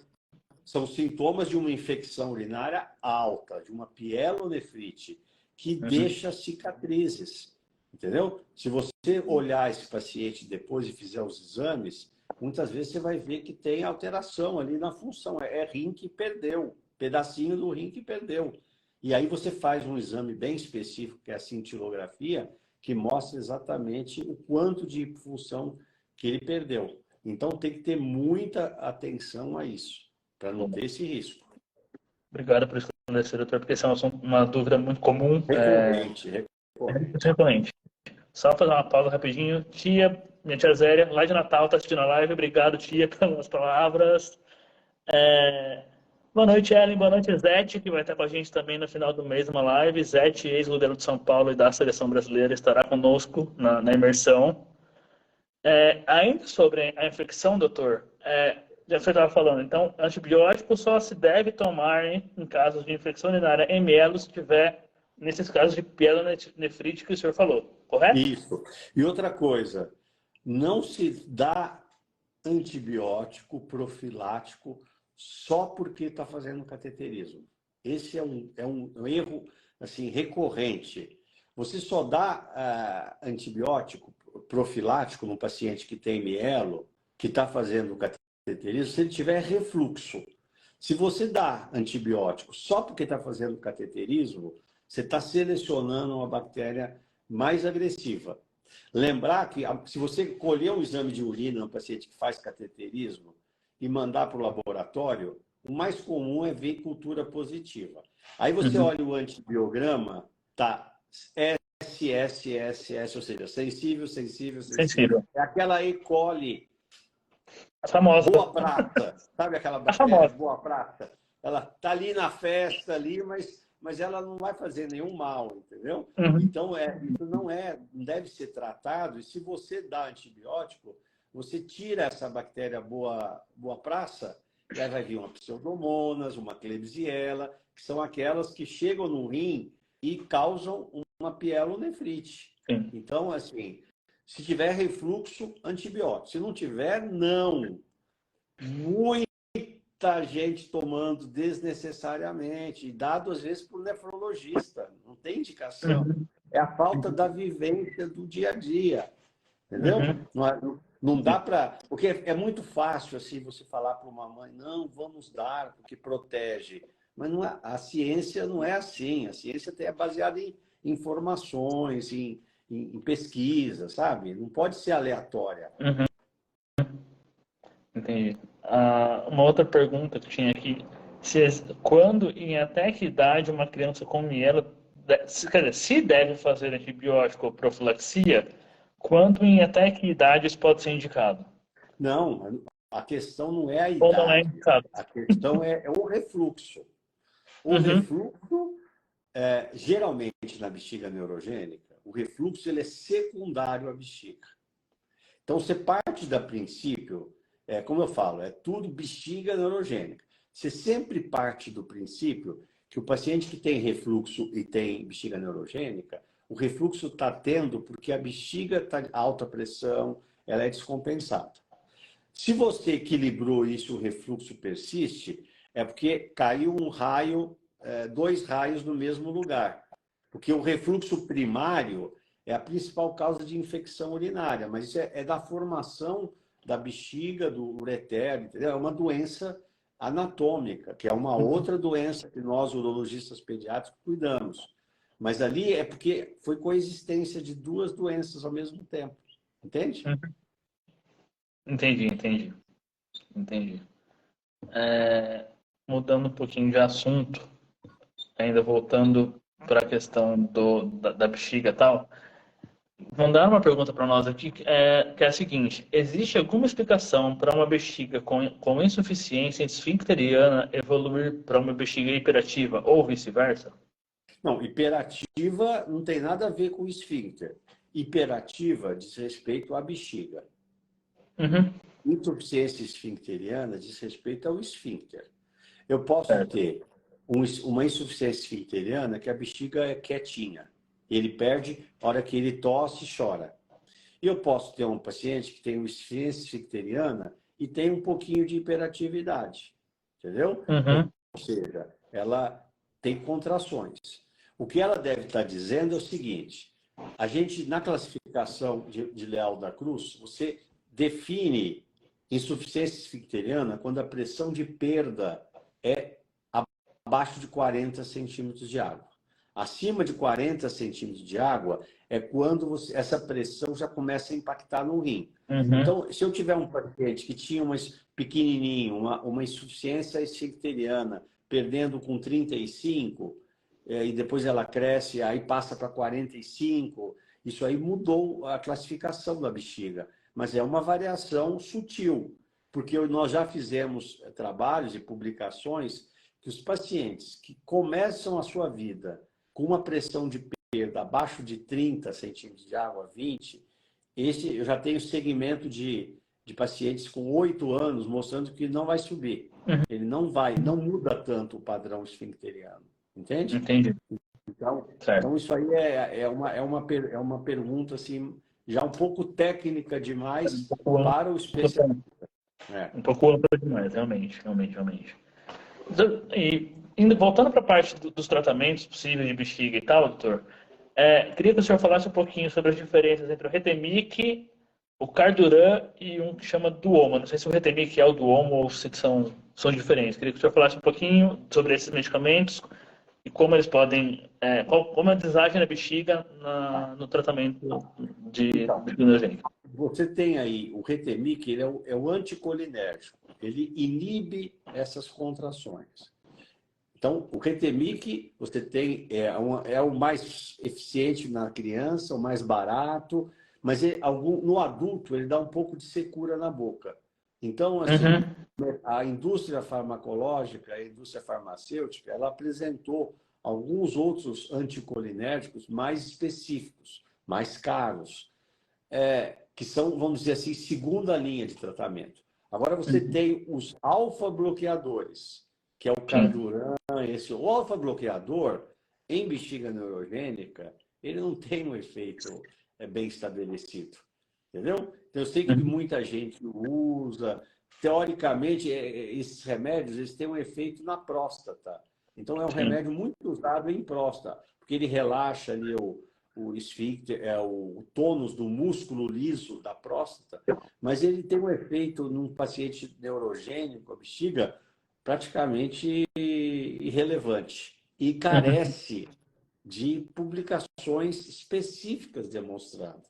são sintomas de uma infecção urinária alta, de uma pielonefrite, que deixa cicatrizes. entendeu? Se você olhar esse paciente depois e fizer os exames, muitas vezes você vai ver que tem alteração ali na função. É rim que perdeu, pedacinho do rim que perdeu. E aí você faz um exame bem específico, que é a cintilografia, que mostra exatamente o quanto de função que ele perdeu. Então tem que ter muita atenção a isso, para não ter esse risco. Obrigado por esclarecer, doutor, porque essa é uma dúvida muito comum. Recorrente, recorrente. Muito recorrente. Só fazer uma pausa rapidinho. Tia, minha tia Zélia, lá de Natal, está assistindo a live. Obrigado, tia, pelas palavras. Boa noite, Ellen. Boa noite, Zete, que vai estar com a gente também no final do mês, uma live. Zete, ex-goleiro de São Paulo e da seleção brasileira, estará conosco na imersão. Ainda sobre a infecção, doutor, já você estava falando, então, antibiótico só se deve tomar em casos de infecção urinária ml se tiver, nesses casos de pielonefrite que o senhor falou, correto? Isso. E outra coisa, não se dá antibiótico profilático só porque está fazendo cateterismo. Esse é um erro assim, recorrente. Você só dá antibiótico profilático num paciente que tem mielo, que está fazendo cateterismo, se ele tiver refluxo. Se você dá antibiótico só porque está fazendo cateterismo, você está selecionando uma bactéria mais agressiva. Lembrar que se você colher um exame de urina no paciente que faz cateterismo e mandar para o laboratório, o mais comum é ver cultura positiva. Aí você olha o antibiograma, tá SSSS, ou seja, sensível, sensível, sensível. É aquela E. coli A famosa. boa prata, sabe aquela bactéria boa prata? Ela tá ali na festa ali, mas ela não vai fazer nenhum mal, entendeu? Então isso não deve ser tratado. E se você dá antibiótico, você tira essa bactéria boa praça, e aí vai vir uma pseudomonas, uma klebsiella, que são aquelas que chegam no rim e causam uma pielonefrite. Então, assim, se tiver refluxo, antibiótico. Se não tiver, não. Muita gente tomando desnecessariamente, e dado às vezes por nefrologista. Não tem indicação. É a falta da vivência do dia a dia. Entendeu? Não dá para... Porque é muito fácil assim você falar para uma mãe, não, vamos dar, porque protege. Mas não é, a ciência não é assim. A ciência é baseada em informações, em pesquisa, sabe? Não pode ser aleatória. Entendi. Uma outra pergunta que tinha aqui, quando e até que idade uma criança com mielo, quer dizer, se deve fazer antibiótico ou profilaxia, quando e até que idade isso pode ser indicado? Não, a questão não é a Ou não é idade, indicado? a questão é o refluxo. O refluxo, geralmente na bexiga neurogênica, o refluxo ele é secundário à bexiga. Então, você parte da princípio, como eu falo, é tudo bexiga neurogênica. Você sempre parte do princípio que o paciente que tem refluxo e tem bexiga neurogênica, o refluxo está tendo porque a bexiga está em alta pressão, ela é descompensada. Se você equilibrou isso, o refluxo persiste, é porque caiu um raio, 2 raios no mesmo lugar. Porque o refluxo primário é a principal causa de infecção urinária, mas isso é da formação da bexiga, do ureter, entendeu? É uma doença anatômica, que é uma outra doença que nós, urologistas pediátricos, cuidamos. Mas ali é porque foi coexistência de 2 doenças ao mesmo tempo. Entende? Entendi. Mudando um pouquinho de assunto, ainda voltando para a questão da bexiga e tal, mandaram uma pergunta para nós aqui, que é a seguinte: existe alguma explicação para uma bexiga com insuficiência esfincteriana evoluir para uma bexiga hiperativa ou vice-versa? Não, hiperativa não tem nada a ver com esfíncter. Hiperativa diz respeito à bexiga. Insuficiência esfincteriana diz respeito ao esfíncter. Eu posso ter uma insuficiência esfincteriana que a bexiga é quietinha. Ele perde a hora que ele tosse e chora. E eu posso ter um paciente que tem uma insuficiência esfincteriana e tem um pouquinho de hiperatividade. Entendeu? Ou seja, ela tem contrações. O que ela deve estar dizendo é o seguinte: a gente, na classificação de Leal da Cruz, você define insuficiência esfincteriana quando a pressão de perda é abaixo de 40 centímetros de água. Acima de 40 centímetros de água é quando essa pressão já começa a impactar no rim. Então, se eu tiver um paciente que tinha pequenininho, uma insuficiência esfincteriana, perdendo com 35, e depois ela cresce, aí passa para 45, isso aí mudou a classificação da bexiga. Mas é uma variação sutil, porque nós já fizemos trabalhos e publicações que os pacientes que começam a sua vida com uma pressão de perda abaixo de 30 centímetros de água, 20, eu já tenho segmento de pacientes com 8 anos mostrando que não vai subir. Ele não muda tanto o padrão esfincteriano. Entende? Entendi. Então isso aí é uma pergunta assim, já um pouco técnica demais para o especialista. Um pouco ampla demais, realmente. E voltando para a parte dos tratamentos possíveis de bexiga e tal, doutor, queria que o senhor falasse um pouquinho sobre as diferenças entre o Retemic, o Carduran e um que chama Duoma. Não sei se o Retemic é o Duoma ou se são diferentes. Queria que o senhor falasse um pouquinho sobre esses medicamentos e como eles podem, como eles agem na bexiga no tratamento de glicogênico. Você tem aí o Retemic, ele é o anticolinérgico. Ele inibe essas contrações. Então, o Retemic, você tem, é o mais eficiente na criança, o mais barato, mas no adulto ele dá um pouco de secura na boca. Então, assim, a indústria farmacológica, a indústria farmacêutica, ela apresentou alguns outros anticolinérgicos mais específicos, mais caros, que são, vamos dizer assim, segunda linha de tratamento. Agora você tem os alfa-bloqueadores, que é o Carduran, o alfa-bloqueador, em bexiga neurogênica, ele não tem um efeito bem estabelecido, entendeu? Então, eu sei que muita gente usa. Teoricamente, esses remédios eles têm um efeito na próstata. Então, é um remédio muito usado em próstata, porque ele relaxa ali o esfíncter, o tônus do músculo liso da próstata, mas ele tem um efeito num paciente neurogênico, a bexiga, praticamente irrelevante e carece de publicações específicas demonstrando.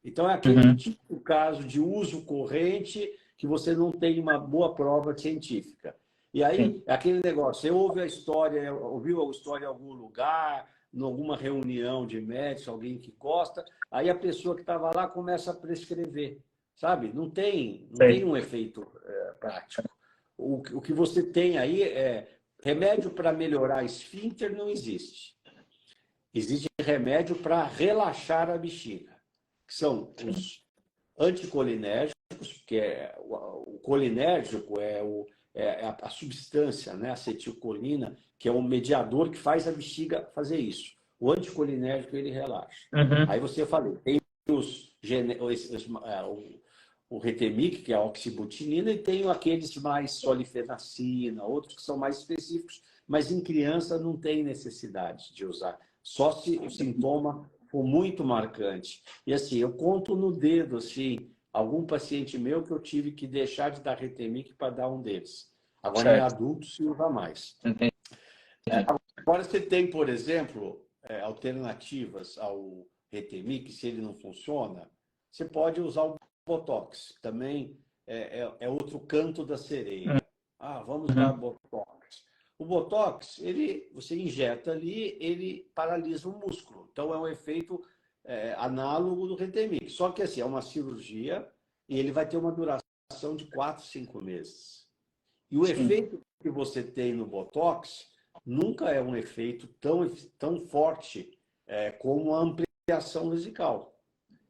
Então, é aquele tipo de caso de uso corrente que você não tem uma boa prova científica. E aí, é aquele negócio, você ouviu a história em algum lugar, em alguma reunião de médicos, alguém que gosta, aí a pessoa que estava lá começa a prescrever, sabe? Não tem um efeito prático. O que você tem aí remédio para melhorar esfíncter não existe. Existe remédio para relaxar a bexiga, que são os anticolinérgicos, que o colinérgico é a substância, né, acetilcolina, que é o mediador que faz a bexiga fazer isso. O anticolinérgico, ele relaxa. Aí você falou, tem o Retemic, que é a oxibutinina, e tem aqueles mais solifenacina, outros que são mais específicos, mas em criança não tem necessidade de usar, só se o sintoma for muito marcante. E assim, eu conto no dedo, assim, algum paciente meu que eu tive que deixar de dar Retemic para dar um deles. Agora, em adulto, se usa mais. Agora, você tem, por exemplo, alternativas ao Retemic, se ele não funciona, você pode usar o Botox, também é outro canto da sereia. Vamos dar Botox. O Botox, você injeta ali, ele paralisa o músculo. Então, é um efeito análogo do Retemic. Só que, assim, é uma cirurgia e ele vai ter uma duração de 4, 5 meses. E o efeito que você tem no Botox nunca é um efeito tão forte como a ampliação vesical.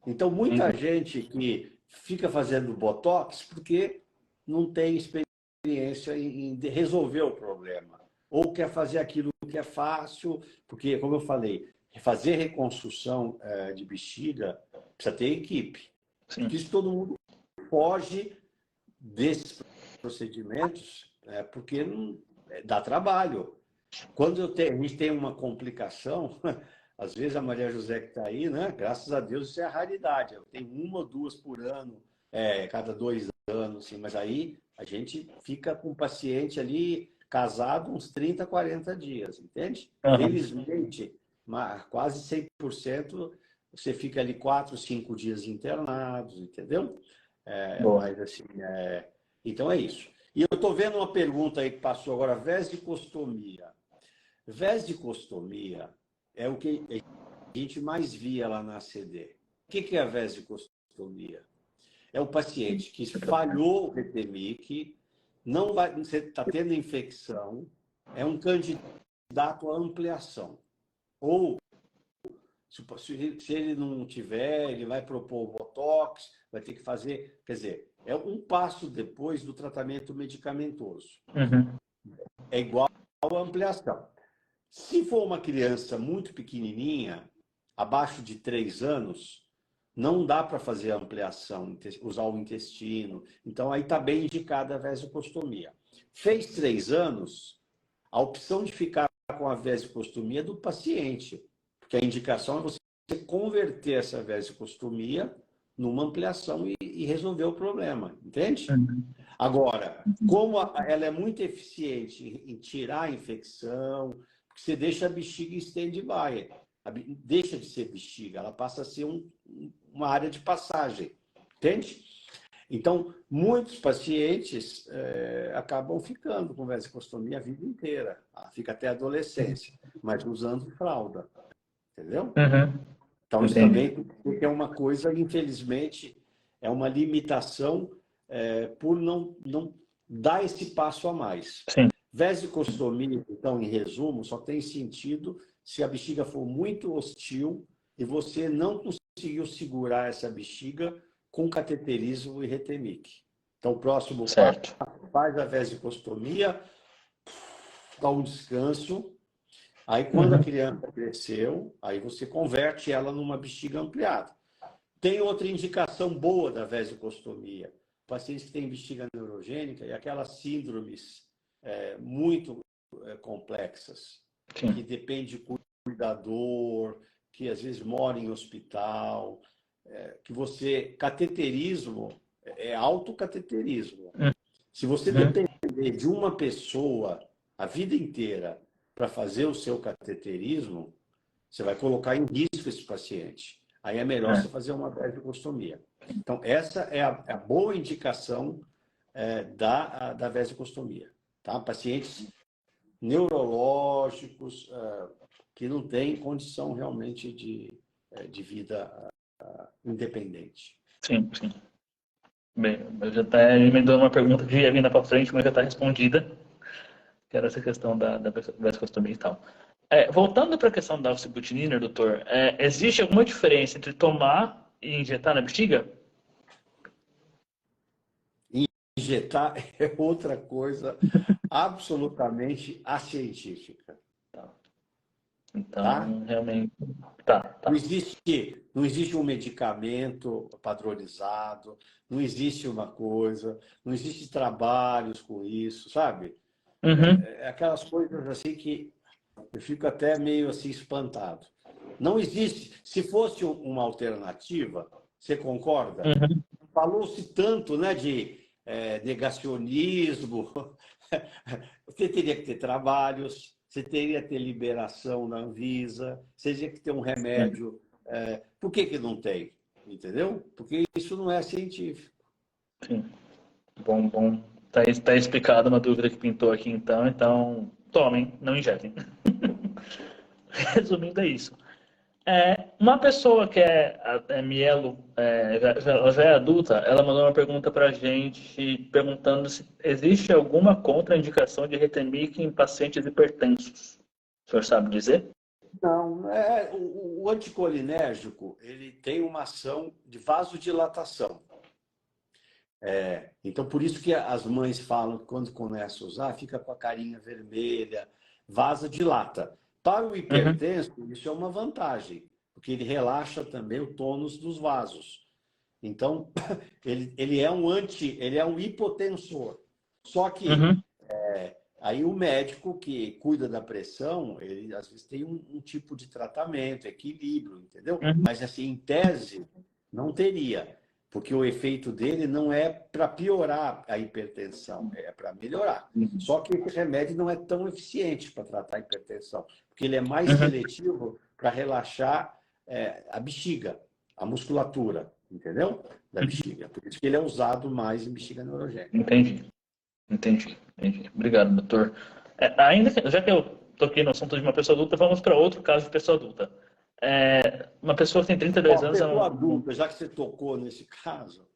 Então, muita gente que fica fazendo Botox porque não tem experiência em resolver o problema. Ou quer fazer aquilo que é fácil, porque, como eu falei, fazer reconstrução de bexiga precisa ter equipe. Porque isso todo mundo foge desses procedimentos porque não dá trabalho. Quando a gente tem uma complicação, Às vezes a Maria José que está aí, né? Graças a Deus isso é a raridade. Eu tenho uma ou duas por ano, cada 2 anos, assim, mas aí a gente fica com o paciente ali casado uns 30, 40 dias, entende? Aham. Felizmente, quase 100% você fica ali 4, 5 dias internados, entendeu? Boa. Mas assim, então é isso. E eu estou vendo uma pergunta aí que passou agora, vesicostomia. Vesicostomia é o que a gente mais via lá na ACD. O que é a vesicostomia? É o paciente que falhou o Retemic, não vai, você está tendo infecção, é um candidato à ampliação. Ou, se ele não tiver, ele vai propor o Botox, vai ter que fazer. Quer dizer, é um passo depois do tratamento medicamentoso. Uhum. É igual à ampliação. Se for uma criança muito pequenininha, abaixo de 3 anos, não dá para fazer a ampliação, usar o intestino. Então, aí está bem indicada a vesicostomia. Fez 3 anos, a opção de ficar com a vesicostomia é do paciente, porque a indicação é você converter essa vesicostomia numa ampliação e resolver o problema, entende? Uhum. Agora, como ela é muito eficiente em tirar a infecção, porque você deixa a bexiga em stand-by, deixa de ser bexiga, ela passa a ser uma área de passagem, entende? Então, muitos pacientes acabam ficando com vesicostomia a vida inteira, fica até a adolescência, mas usando fralda, entendeu? Uhum. Então, isso Entendi. também é uma coisa, infelizmente, é uma limitação por não dar esse passo a mais. Sim. Vesicostomia, então, em resumo, só tem sentido se a bexiga for muito hostil e você não conseguiu segurar essa bexiga com cateterismo e Retemic. Então, o próximo passo, Certo. faz a vesicostomia, dá um descanso. Aí, quando a Uhum. criança cresceu, aí você converte ela numa bexiga ampliada. Tem outra indicação boa da vesicostomia. Pacientes que têm bexiga neurogênica e aquelas síndromes muito complexas, Sim. que depende de cuidador, que às vezes mora em hospital, que você... Cateterismo é autocateterismo. Se você Uhum. depender de uma pessoa a vida inteira para fazer o seu cateterismo, você vai colocar em risco esse paciente. Aí é melhor É. você fazer uma vesicostomia. Então, essa é a boa indicação da vesicostomia. Tá? Pacientes neurológicos que não têm condição realmente de vida independente. Sim, sim. Bem, eu já até emendou uma pergunta que ia vir para frente, mas já está respondida, que era essa questão da vasectomia e tal. Voltando para a questão da oxibutinina, doutor, existe alguma diferença entre tomar e injetar na bexiga? Injetar é outra coisa absolutamente acientífica. Tá. Tá? Então, realmente, tá. Não existe um medicamento padronizado, não existe uma coisa, não existe trabalhos com isso, sabe? Uhum, Aquelas coisas assim que eu fico até meio assim espantado. Não existe. Se fosse uma alternativa, você concorda? uhum, Falou-se tanto, né, de negacionismo. Você teria que ter trabalhos, você teria que ter liberação na Anvisa, você teria que ter um sim, remédio. Por que não tem? Entendeu? Porque isso não é científico. sim. Bom, bom. Tá explicado uma dúvida que pintou aqui, então. Então, tomem, não injetem. Resumindo, é isso. Uma pessoa que é mielo, ela já é adulta, ela mandou uma pergunta para a gente perguntando se existe alguma contraindicação de Retemic em pacientes hipertensos. O senhor sabe dizer? Não, o anticolinérgico ele tem uma ação de vasodilatação. Então, por isso que as mães falam que quando começa a usar, fica com a carinha vermelha, vasodilata. Para o Uhum, hipertenso, isso é uma vantagem, porque ele relaxa também o tônus dos vasos. Então, ele é um hipotensor. Só que uhum, Aí o médico que cuida da pressão, ele às vezes tem um tipo de tratamento, equilíbrio, entendeu? Uhum. Mas assim, em tese, não teria, porque o efeito dele não é para piorar a hipertensão, é para melhorar. Só que esse remédio não é tão eficiente para tratar a hipertensão, porque ele é mais Uhum. seletivo para relaxar a bexiga, a musculatura, entendeu? Da Uhum. bexiga. Por isso que ele é usado mais em bexiga neurogênica. Entendi, entendi. Obrigado, doutor. Ainda já que eu toquei no assunto de uma pessoa adulta, vamos para outro caso de pessoa adulta. Uma pessoa que tem 32 Ó, anos é pessoa adulta, já que você tocou nesse caso,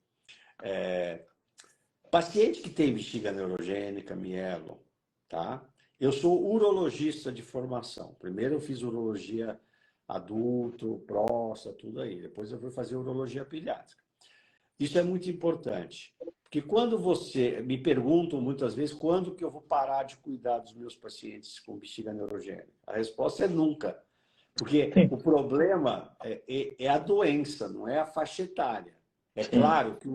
paciente que tem bexiga neurogênica, mielo, tá? Eu sou urologista de formação. Primeiro eu fiz urologia adulto, próstata, tudo aí. Depois eu fui fazer urologia pediátrica. Isso é muito importante, porque quando você me perguntam muitas vezes quando que eu vou parar de cuidar dos meus pacientes com bexiga neurogênica, a resposta é nunca, porque sim, o problema é a doença, não é a faixa etária. É sim, claro que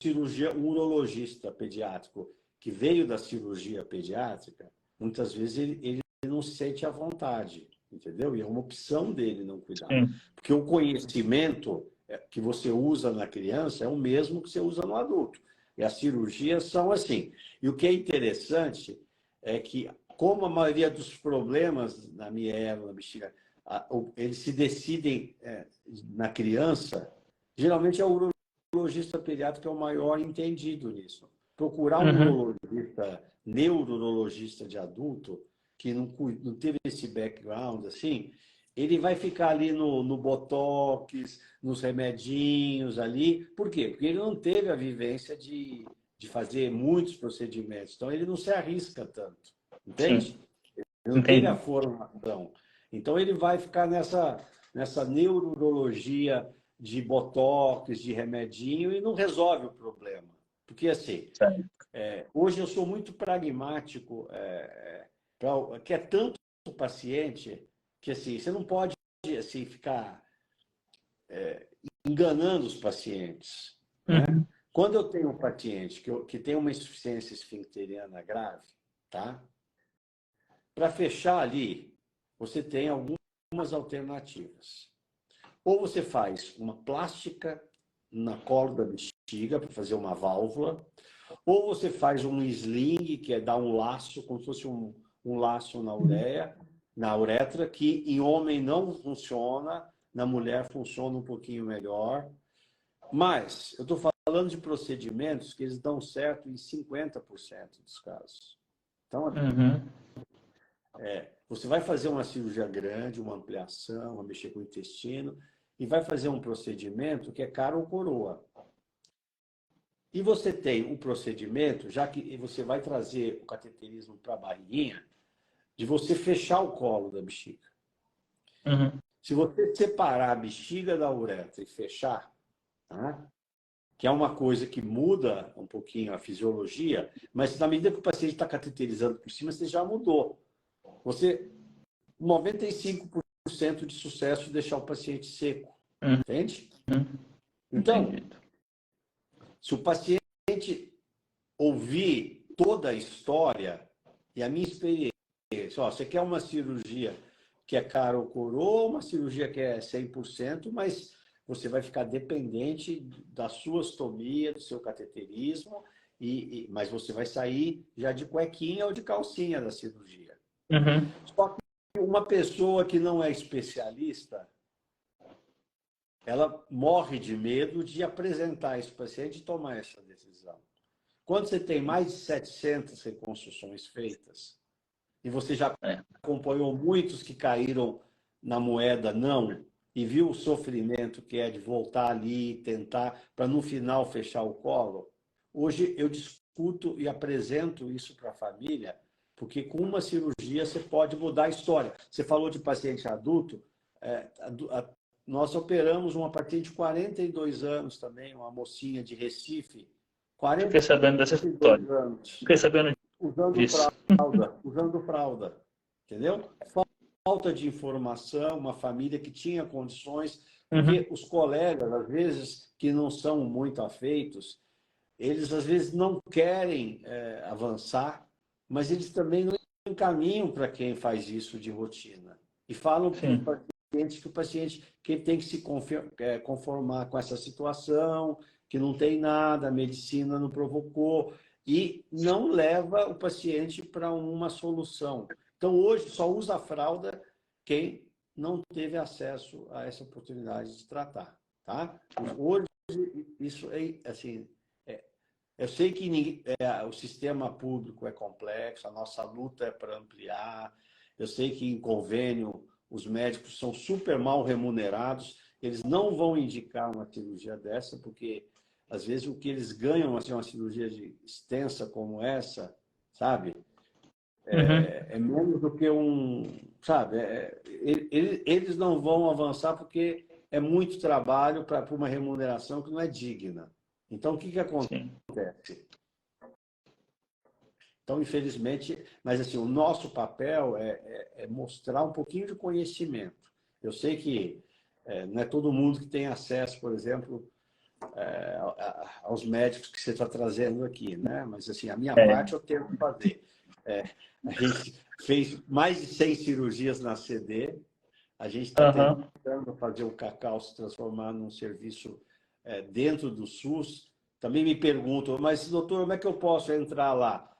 um urologista pediátrico que veio da cirurgia pediátrica, muitas vezes ele não se sente à vontade, entendeu? E é uma opção dele não cuidar, sim. porque o conhecimento que você usa na criança é o mesmo que você usa no adulto. E as cirurgias são assim. E o que é interessante é que, como a maioria dos problemas na mielo, na bexiga, eles se decidem na criança, geralmente é o urologista pediátrico que é o maior entendido nisso. Procurar um Uhum. urologista, neurologista de adulto, que não teve esse background assim, ele vai ficar ali no botox, nos remedinhos ali. Por quê? Porque ele não teve a vivência de fazer muitos procedimentos. Então, ele não se arrisca tanto. Sim, Entende? Ele não teve a entendi. formação. Então, ele vai ficar nessa neurologia de botox, de remedinho, e não resolve o problema. Porque, assim, Sério. hoje eu sou muito pragmático, que é tanto o paciente que assim, você não pode assim, ficar enganando os pacientes. Né? Uhum. Quando eu tenho um paciente que tem uma insuficiência esfincteriana grave, tá? Para fechar ali, você tem algumas alternativas. Ou você faz uma plástica na colo da bexiga para fazer uma válvula, ou você faz um sling, que é dar um laço, como se fosse um laço na uretra, que em homem não funciona, na mulher funciona um pouquinho melhor. Mas eu estou falando de procedimentos que eles dão certo em 50% dos casos. Então, Uhum. você vai fazer uma cirurgia grande, uma ampliação, vai mexer com o intestino, e vai fazer um procedimento que é caro ou coroa. E você tem um procedimento, já que você vai trazer o cateterismo para a barriguinha, de você fechar o colo da bexiga. Uhum. Se você separar a bexiga da uretra e fechar, tá? Que é uma coisa que muda um pouquinho a fisiologia, mas na medida que o paciente está cateterizando por cima, você já mudou. Você, 95% de sucesso de deixar o paciente seco. Uhum. Entende? Então, Entendido. se o paciente ouvir toda a história e a minha experiência, ó, você quer uma cirurgia que é cara ou coroa, uma cirurgia que é 100%, mas você vai ficar dependente da sua ostomia, do seu cateterismo, mas você vai sair já de cuequinha ou de calcinha da cirurgia. Uhum. Só que uma pessoa que não é especialista, ela morre de medo de apresentar esse paciente e tomar essa decisão. Quando você tem mais de 700 reconstruções feitas, e você já É. acompanhou muitos que caíram na moeda não, e viu o sofrimento que é de voltar ali e tentar, para no final fechar o colo, hoje eu discuto e apresento isso para a família, porque com uma cirurgia você pode mudar a história. Você falou de paciente adulto, nós operamos uma paciente de 42 anos também, uma mocinha de Recife, Fiquei sabendo dessa 42 história. anos, Fiquei sabendo usando disso. fralda, entendeu? Falta de informação, uma família que tinha condições, Uhum. porque os colegas, às vezes, que não são muito afeitos, eles às vezes não querem avançar, mas eles também não caminho para quem faz isso de rotina. E falam para o Sim. paciente que o paciente que ele tem que se conformar com essa situação, que não tem nada, a medicina não provocou, e não leva o paciente para uma solução. Então, hoje, só usa a fralda quem não teve acesso a essa oportunidade de tratar. Tá? Hoje, isso é assim. Eu sei que o sistema público é complexo, a nossa luta é para ampliar. Eu sei que em convênio os médicos são super mal remunerados, eles não vão indicar uma cirurgia dessa, porque às vezes o que eles ganham assim, uma cirurgia extensa como essa, sabe, Uhum. é menos do que sabe, eles não vão avançar porque é muito trabalho para uma remuneração que não é digna. Então, o que que Sim. acontece? Então, infelizmente, mas assim, o nosso papel é mostrar um pouquinho de conhecimento. Eu sei que não é todo mundo que tem acesso, por exemplo, aos médicos que você está trazendo aqui, né? Mas assim, a minha É. parte eu tenho que fazer. A gente fez mais de 100 cirurgias na CD, a gente está Aham. tentando fazer o Cacau se transformar num serviço dentro do SUS. Também me perguntam, mas doutor, como é que eu posso entrar lá?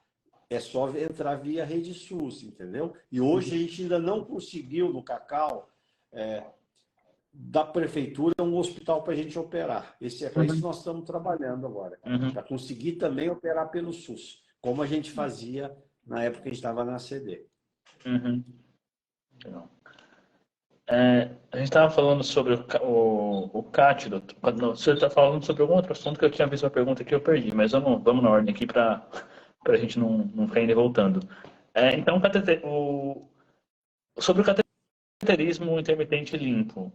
É só entrar via rede SUS, entendeu? E hoje a gente ainda não conseguiu no Cacau da prefeitura um hospital para a gente operar. É para isso que Uhum. nós estamos trabalhando agora, Uhum. para conseguir também operar pelo SUS, como a gente fazia na época que a gente estava na CD. Uhum. Legal. A gente estava falando sobre o CAT, doutor. Não, você está falando sobre algum outro assunto que eu tinha visto uma pergunta que eu perdi, mas vamos na ordem aqui para a gente não ficar indo e voltando. Então, sobre o cateterismo intermitente limpo,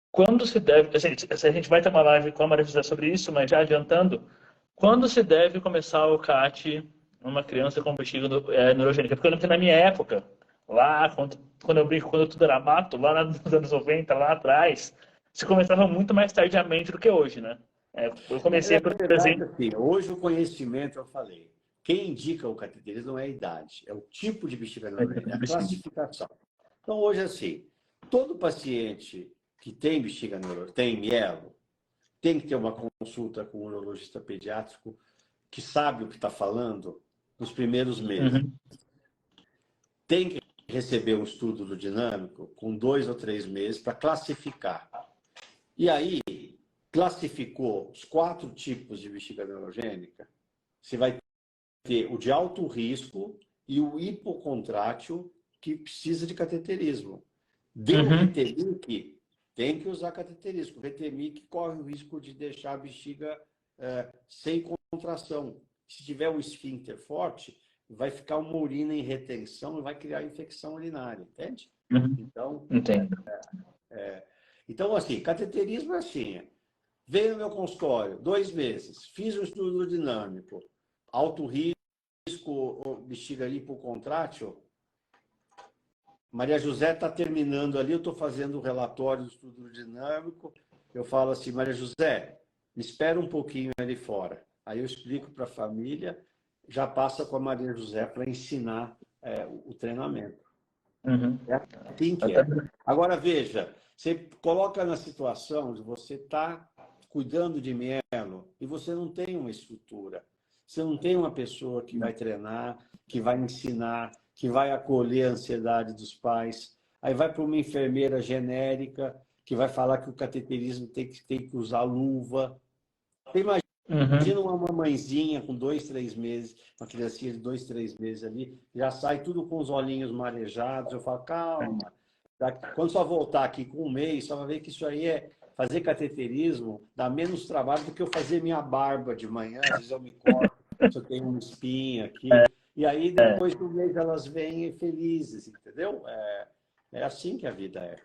quando se deve. Assim, a gente vai ter uma live com a Maria José sobre isso, mas já adiantando, quando se deve começar o CAT numa criança com bexiga neurogênica? Porque eu lembro que na minha época, lá, quando eu brinco, quando tudo era mato, lá nos anos 90, lá atrás, se começava muito mais tardiamente do que hoje, né? Eu comecei, Na por verdade, exemplo. assim, hoje o conhecimento, eu falei, quem indica o cateterismo não é a idade, é o tipo de bexiga neurogênica, é a classificação. Então, hoje, assim, todo paciente que tem bexiga neurogênica, tem mielo, tem que ter uma consulta com um urologista pediátrico que sabe o que está falando nos primeiros meses. Uhum, Tem que receber um estudo do dinâmico com 2 ou 3 meses para classificar. E aí, classificou os 4 tipos de bexiga neurogênica, você vai ter o de alto risco e o hipocontrátil que precisa de cateterismo. Deu uhum, Retemic, tem que usar cateterismo. O Retemic corre o risco de deixar a bexiga sem contração. Se tiver um esfíncter forte, vai ficar uma urina em retenção e vai criar infecção urinária, entende? uhum. Então, Entendo. assim, cateterismo é assim, veio no meu consultório, 2 meses, fiz um estudo dinâmico, alto risco, bexiga hipocontrátil. Maria José está terminando ali, eu estou fazendo o relatório do estudo dinâmico. Eu falo assim, Maria José, me espera um pouquinho ali fora. Aí eu explico para a família, já passa com a Maria José para ensinar o treinamento. Uhum. É assim que Até... é. Agora, veja, você coloca na situação de você estar cuidando de mielo e você não tem uma estrutura. Você não tem uma pessoa que vai treinar, que vai ensinar, que vai acolher a ansiedade dos pais. Aí vai para uma enfermeira genérica que vai falar que o cateterismo tem que usar luva. Você imagina Uhum. uma mamãezinha com 2, 3 meses, uma criancinha de 2, 3 meses ali, já sai tudo com os olhinhos marejados. Eu falo, calma. Quando só voltar aqui com 1 mês, só vai ver que isso aí fazer cateterismo, dá menos trabalho do que eu fazer minha barba de manhã. Às vezes eu me corto, se eu tenho uma espinha aqui. E aí, depois do mês, elas vêm felizes, entendeu? É assim que a vida é.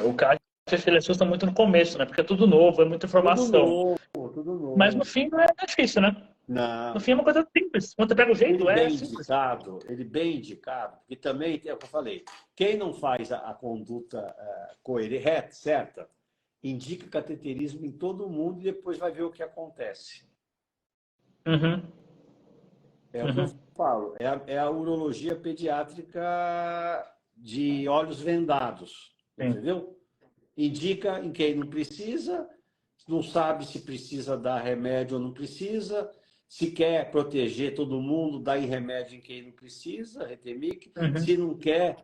O CAT ele assusta muito no começo, né? Porque é tudo novo, é muita Tudo informação. novo, tudo Mas no novo. fim não é difícil, né? No Não, fim é uma não. coisa simples. Quando você pega o jeito, é simples. Ele bem indicado, e também, é o que eu falei, quem não faz a conduta coerente, certa, indica cateterismo em todo mundo e depois vai ver o que acontece. Uhum. É o que eu Uhum. falo, é a urologia pediátrica de olhos vendados, Sim. entendeu? Indica em quem não precisa, não sabe se precisa dar remédio ou não precisa, se quer proteger todo mundo, dá em remédio em quem não precisa, Retemic, Uhum. se não quer,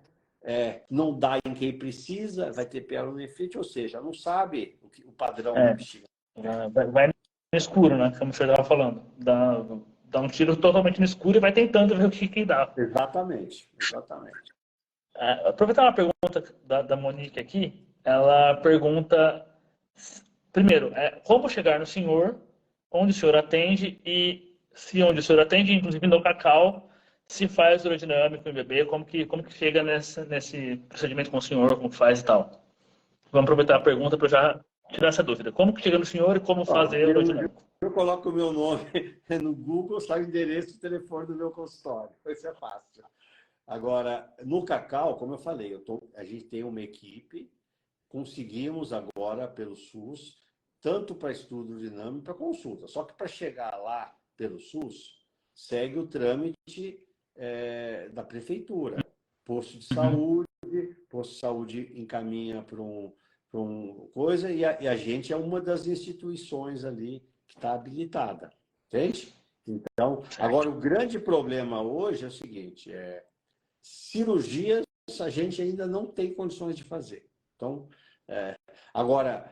não dá em quem precisa, vai ter pielonefrite, ou seja, não sabe o padrão da É, bexiga. vai no escuro, né? Como você estava falando. Dá um tiro totalmente no escuro e vai tentando ver o que dá. Exatamente, exatamente. Aproveitar uma pergunta da Monique aqui. Ela pergunta, primeiro, como chegar no senhor, onde o senhor atende e se onde o senhor atende, inclusive no Cacau, se faz urodinâmico em bebê, como que chega nesse procedimento com o senhor, como que faz e tal. Vamos aproveitar a pergunta para já tirar essa dúvida. Como que chega no senhor e como Ó, fazer urodinâmico? eu coloco o meu nome no Google, sai o endereço e o telefone do meu consultório. Isso é fácil. Agora, no Cacau, como eu falei, a gente tem uma equipe, conseguimos agora pelo SUS, tanto para estudo dinâmico para consulta. Só que para chegar lá pelo SUS, segue o trâmite da prefeitura. Posto de Uhum. saúde, posto de saúde encaminha para um coisa, e a gente é uma das instituições ali que está habilitada. Entende? Então, Certo. agora o grande problema hoje é o seguinte: cirurgias a gente ainda não tem condições de fazer. Então, agora,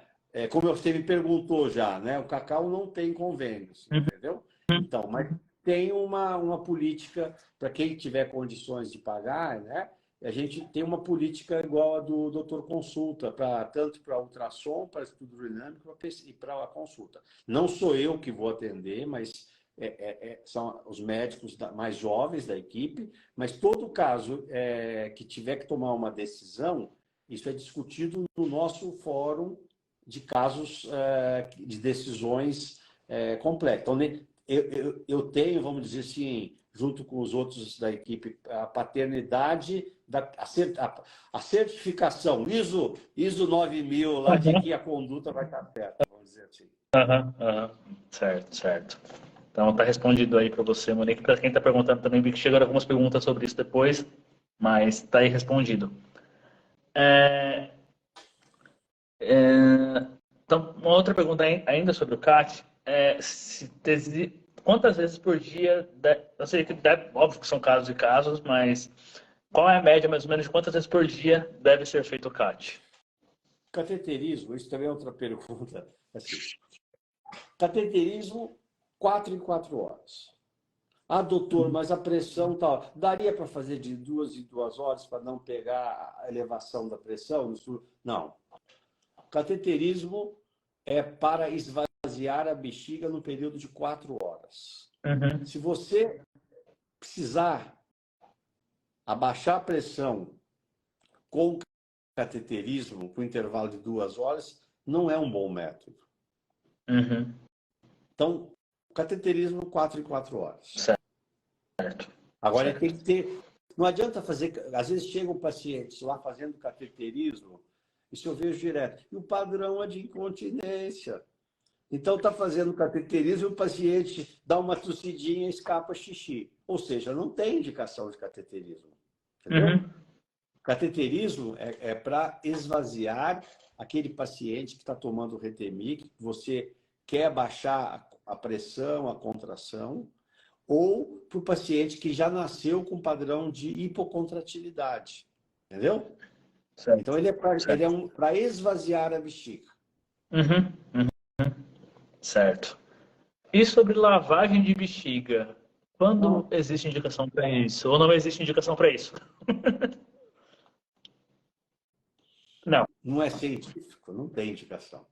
como você me perguntou já, né? O Cacau não tem convênios, Uhum. entendeu? Então, mas tem uma política para quem tiver condições de pagar, né? A gente tem uma política igual a do doutor consulta, tanto para ultrassom, para estudo dinâmico e para a consulta. Não sou eu que vou atender, mas são os médicos mais jovens da equipe, mas todo caso que tiver que tomar uma decisão, isso é discutido no nosso fórum de casos de decisões complexas. Então, eu tenho, vamos dizer assim, junto com os outros da equipe, a paternidade, a certificação ISO 9000 lá de Uhum. que a conduta vai estar certa, vamos dizer assim. Aham, aham. Certo, certo. Então tá respondido aí para você, Monique. Para quem está perguntando também, vi que chegaram algumas perguntas sobre isso depois, mas tá aí respondido. É, então, uma outra pergunta ainda sobre o CAT é quantas vezes por dia, eu sei que óbvio que são casos e casos, mas qual é a média mais ou menos de quantas vezes por dia deve ser feito o CAT? Cateterismo, isso também é outra pergunta. Assim, cateterismo, 4 em 4 horas. Ah, doutor, mas a pressão tal. Daria para fazer de 2 em 2 horas para não pegar a elevação da pressão? Não. Cateterismo é para esvaziar a bexiga no período de 4 horas. Uhum, Se você precisar abaixar a pressão com cateterismo, com intervalo de 2 horas, não é um bom método. uhum, Então, cateterismo 4 em 4 horas. certo, Agora, ele tem certo. que ter. Não adianta fazer. Às vezes chegam pacientes lá fazendo cateterismo, isso eu vejo direto. E o padrão é de incontinência. Então, está fazendo cateterismo e o paciente dá uma tossidinha e escapa xixi. Ou seja, não tem indicação de cateterismo. Entendeu? Uhum, Cateterismo é para esvaziar aquele paciente que está tomando Retemic, que você quer baixar a pressão, a contração, ou para o paciente que já nasceu com padrão de hipocontratilidade. Entendeu? Então, certo, ele é certo. para esvaziar a bexiga. Uhum, uhum, certo. E sobre lavagem de bexiga? Quando Não, existe indicação para isso? Ou não existe indicação para isso? Não. não é científico, não tem indicação.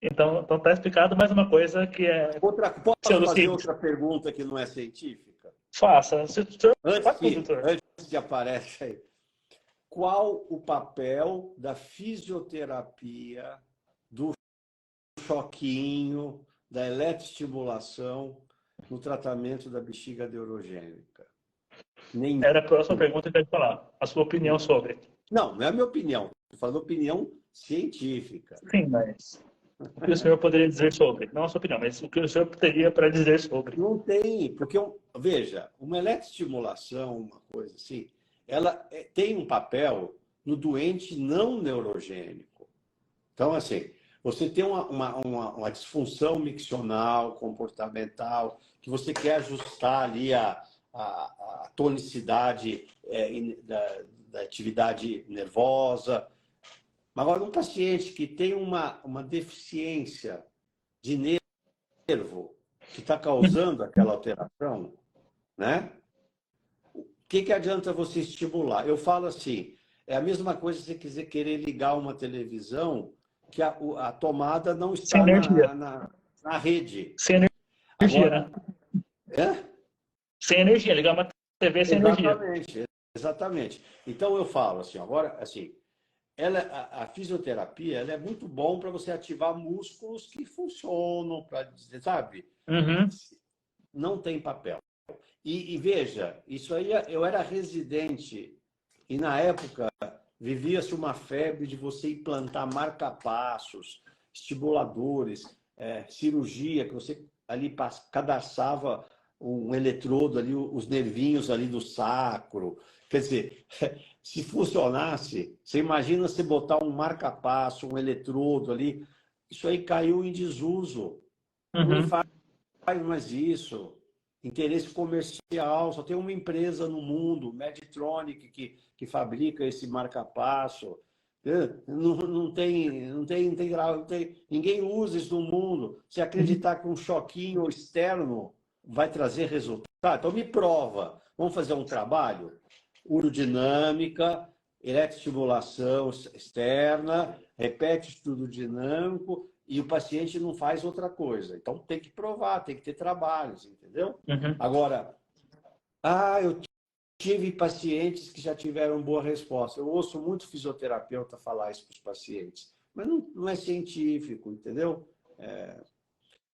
Então tá explicado mais uma coisa que é Posso fazer pseudociência. outra pergunta que não é científica? Faça. Se o senhor Antes faz tudo, que, doutor. antes que apareça aí. Qual o papel da fisioterapia, do choquinho, da eletroestimulação no tratamento da bexiga neurogênica? Nenhum. Era a próxima pergunta que eu ia falar. A sua opinião sobre. Não, não é a minha opinião. Estou falando opinião científica. Sim, mas. O que o senhor poderia dizer sobre? Não a sua opinião, mas o que o senhor teria para dizer sobre? Não tem, porque, veja, uma eletroestimulação, uma coisa assim, ela tem um papel no doente não neurogênico. Então, assim, você tem uma disfunção miccional, comportamental, que você quer ajustar ali a tonicidade da atividade nervosa. Agora, um paciente que tem uma deficiência de nervo que está causando aquela alteração, né? O que adianta você estimular? Eu falo assim, é a mesma coisa se você quiser querer ligar uma televisão que a tomada não Sem está energia. na rede. Sem energia, Agora, né? é? Sem energia, ligar uma TV sem energia. Exatamente, exatamente. Então eu falo assim, agora, assim, a fisioterapia ela é muito bom para você ativar músculos que funcionam, para dizer, sabe? Uhum. Não tem papel. E veja, isso aí eu era residente e na época vivia-se uma febre de você implantar marca-passos, estimuladores, cirurgia, que você ali cadastrava um eletrodo ali, os nervinhos ali do sacro. Quer dizer, se funcionasse, você imagina você botar um marca-passo, um eletrodo ali, isso aí caiu em desuso. Ninguém Uhum. faz mais isso. Interesse comercial, só tem uma empresa no mundo, Medtronic, que fabrica esse marca-passo. Ninguém usa isso no mundo. Se acreditar que um choquinho externo vai trazer resultado, então me prova. Vamos fazer um trabalho? Urodinâmica, eletroestimulação externa, repete estudo dinâmico e o paciente não faz outra coisa. Então tem que provar, tem que ter trabalhos, entendeu? Uhum. Agora, eu tive pacientes que já tiveram boa resposta. Eu ouço muito fisioterapeuta falar isso para os pacientes, mas não é científico, entendeu?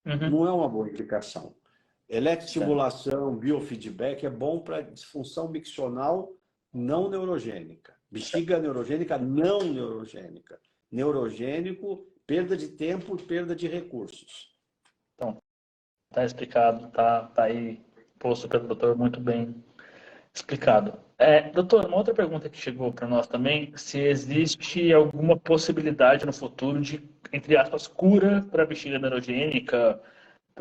Uhum. Não é uma boa indicação. Certo. Eletroestimulação, biofeedback é bom para disfunção miccional não neurogênica. Bexiga neurogênica não neurogênica. Neurogênico, perda de tempo e perda de recursos. Então, tá explicado, tá aí posto pelo doutor muito bem explicado. Doutor, uma outra pergunta que chegou para nós também, se existe alguma possibilidade no futuro de, entre aspas, cura para bexiga neurogênica,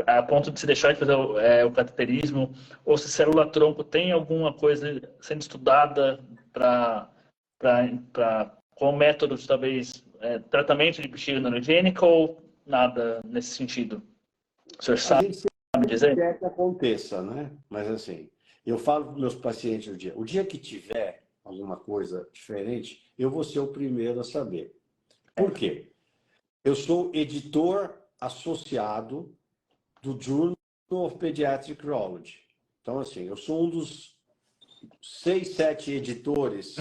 a ponto de se deixar de fazer o cateterismo, ou se célula-tronco tem alguma coisa sendo estudada com métodos, talvez, tratamento de bexiga neurogênica ou nada nesse sentido? O senhor A sabe gente sempre dizer? quer que aconteça, né? Mas assim, eu falo para meus pacientes o dia que tiver alguma coisa diferente, eu vou ser o primeiro a saber. Por quê? Eu sou editor associado do Journal of Pediatric Urology. Então, assim, eu sou um dos 6, 7 editores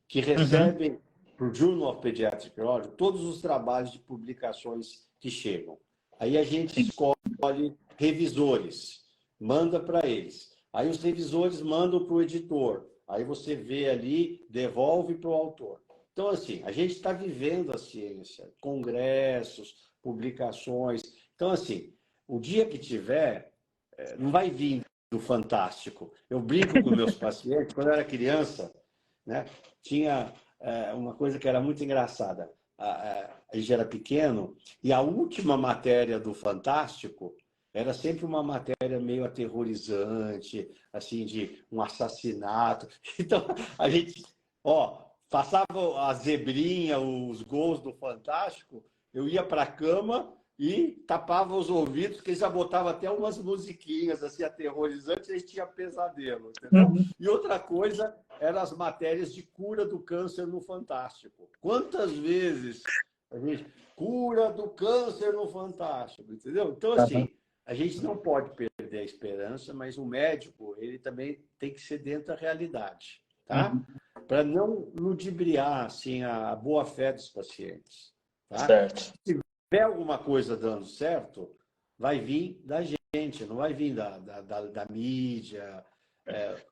que Uhum. recebem para o Journal of Pediatric Urology todos os trabalhos de publicações que chegam. Aí a gente Sim. escolhe revisores, manda para eles. Aí os revisores mandam para o editor. Aí você vê ali, devolve para o autor. Então, assim, a gente está vivendo a ciência, congressos, publicações. Então, assim, o dia que tiver, não vai vir do Fantástico. Eu brinco com meus pacientes, quando eu era criança, né, tinha uma coisa que era muito engraçada. A gente era pequeno e a última matéria do Fantástico era sempre uma matéria meio aterrorizante, assim, de um assassinato. Então, a gente, passava a zebrinha, os gols do Fantástico, eu ia para a cama e tapava os ouvidos, que eles já botavam até umas musiquinhas assim aterrorizantes, e a gente tinha pesadelo, entendeu? Uhum. E outra coisa eram as matérias de cura do câncer no Fantástico. Quantas vezes a gente cura do câncer no Fantástico, entendeu? Então Uhum. assim, a gente não pode perder a esperança, mas o médico, ele também tem que ser dentro da realidade, tá? Uhum. Para não ludibriar assim a boa fé dos pacientes, tá? Certo. Tiver alguma coisa dando certo, vai vir da gente, não vai vir da mídia.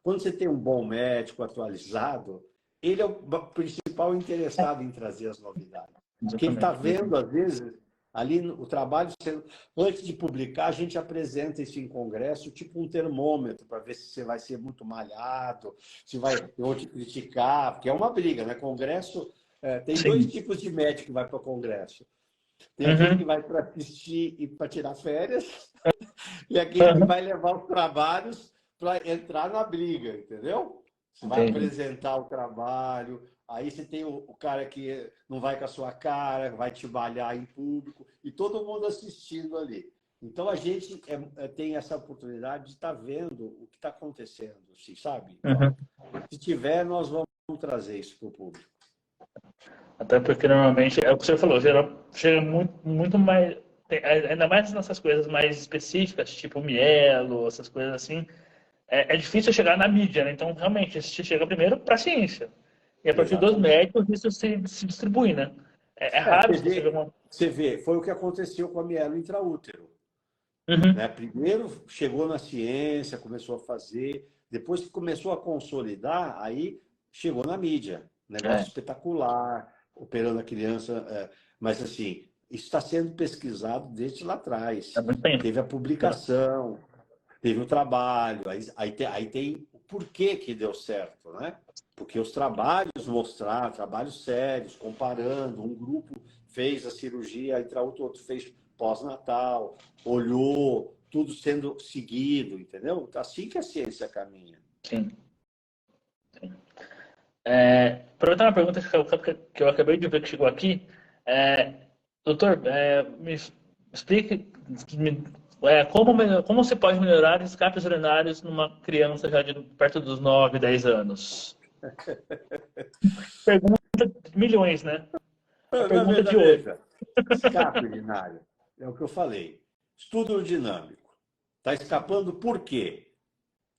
Quando você tem um bom médico atualizado, ele é o principal interessado em trazer as novidades. Porque ele está Exatamente. vendo, às vezes, Ali o trabalho, antes de publicar, a gente apresenta isso em congresso, tipo um termômetro, para ver se você vai ser muito malhado, se vai, eu vou te criticar, porque é uma briga, né? Congresso, tem dois Sim. tipos de médico que vai para o congresso. Tem aquele que Uhum. vai para assistir e para tirar férias, e aquele que Uhum. vai levar os trabalhos para entrar na briga, entendeu? Você vai Entendi. apresentar o trabalho, aí você tem o cara que não vai com a sua cara, vai te balhar em público, e todo mundo assistindo ali. Então a gente tem essa oportunidade de estar vendo o que está acontecendo, assim, sabe, Uhum. Cláudio? Se tiver, nós vamos trazer isso para o público. Até porque normalmente, é o que você falou, chega muito mais. Ainda mais nessas coisas mais específicas, tipo mielo, essas coisas assim, é difícil chegar na mídia, né? Então, realmente, isso chega primeiro para a ciência. E a partir dos Exatamente. médicos, isso se distribui, né? É raro se você ver uma. Você vê, foi o que aconteceu com a mielo intraútero. Uhum. Né? Primeiro chegou na ciência, começou a fazer, depois que começou a consolidar, aí chegou na mídia. Negócio É, espetacular, operando a criança. Mas, assim, isso está sendo pesquisado desde lá é atrás. muito tempo. Teve a publicação, teve o trabalho, aí tem o porquê que deu certo, né? Porque os trabalhos mostraram, trabalhos sérios, comparando, um grupo fez a cirurgia intraútero, outro fez pós-natal, olhou, tudo sendo seguido, entendeu? Assim que a ciência caminha. Sim, sim. Aproveitar uma pergunta que eu acabei de ver que chegou aqui. É, doutor, me explique como você pode melhorar escapes urinários numa criança já de perto dos 9, 10 anos? Pergunta de milhões, né? A Na pergunta de verdade, ouro. veja, escape urinário, é o que eu falei. Estudo dinâmico. Está escapando por quê?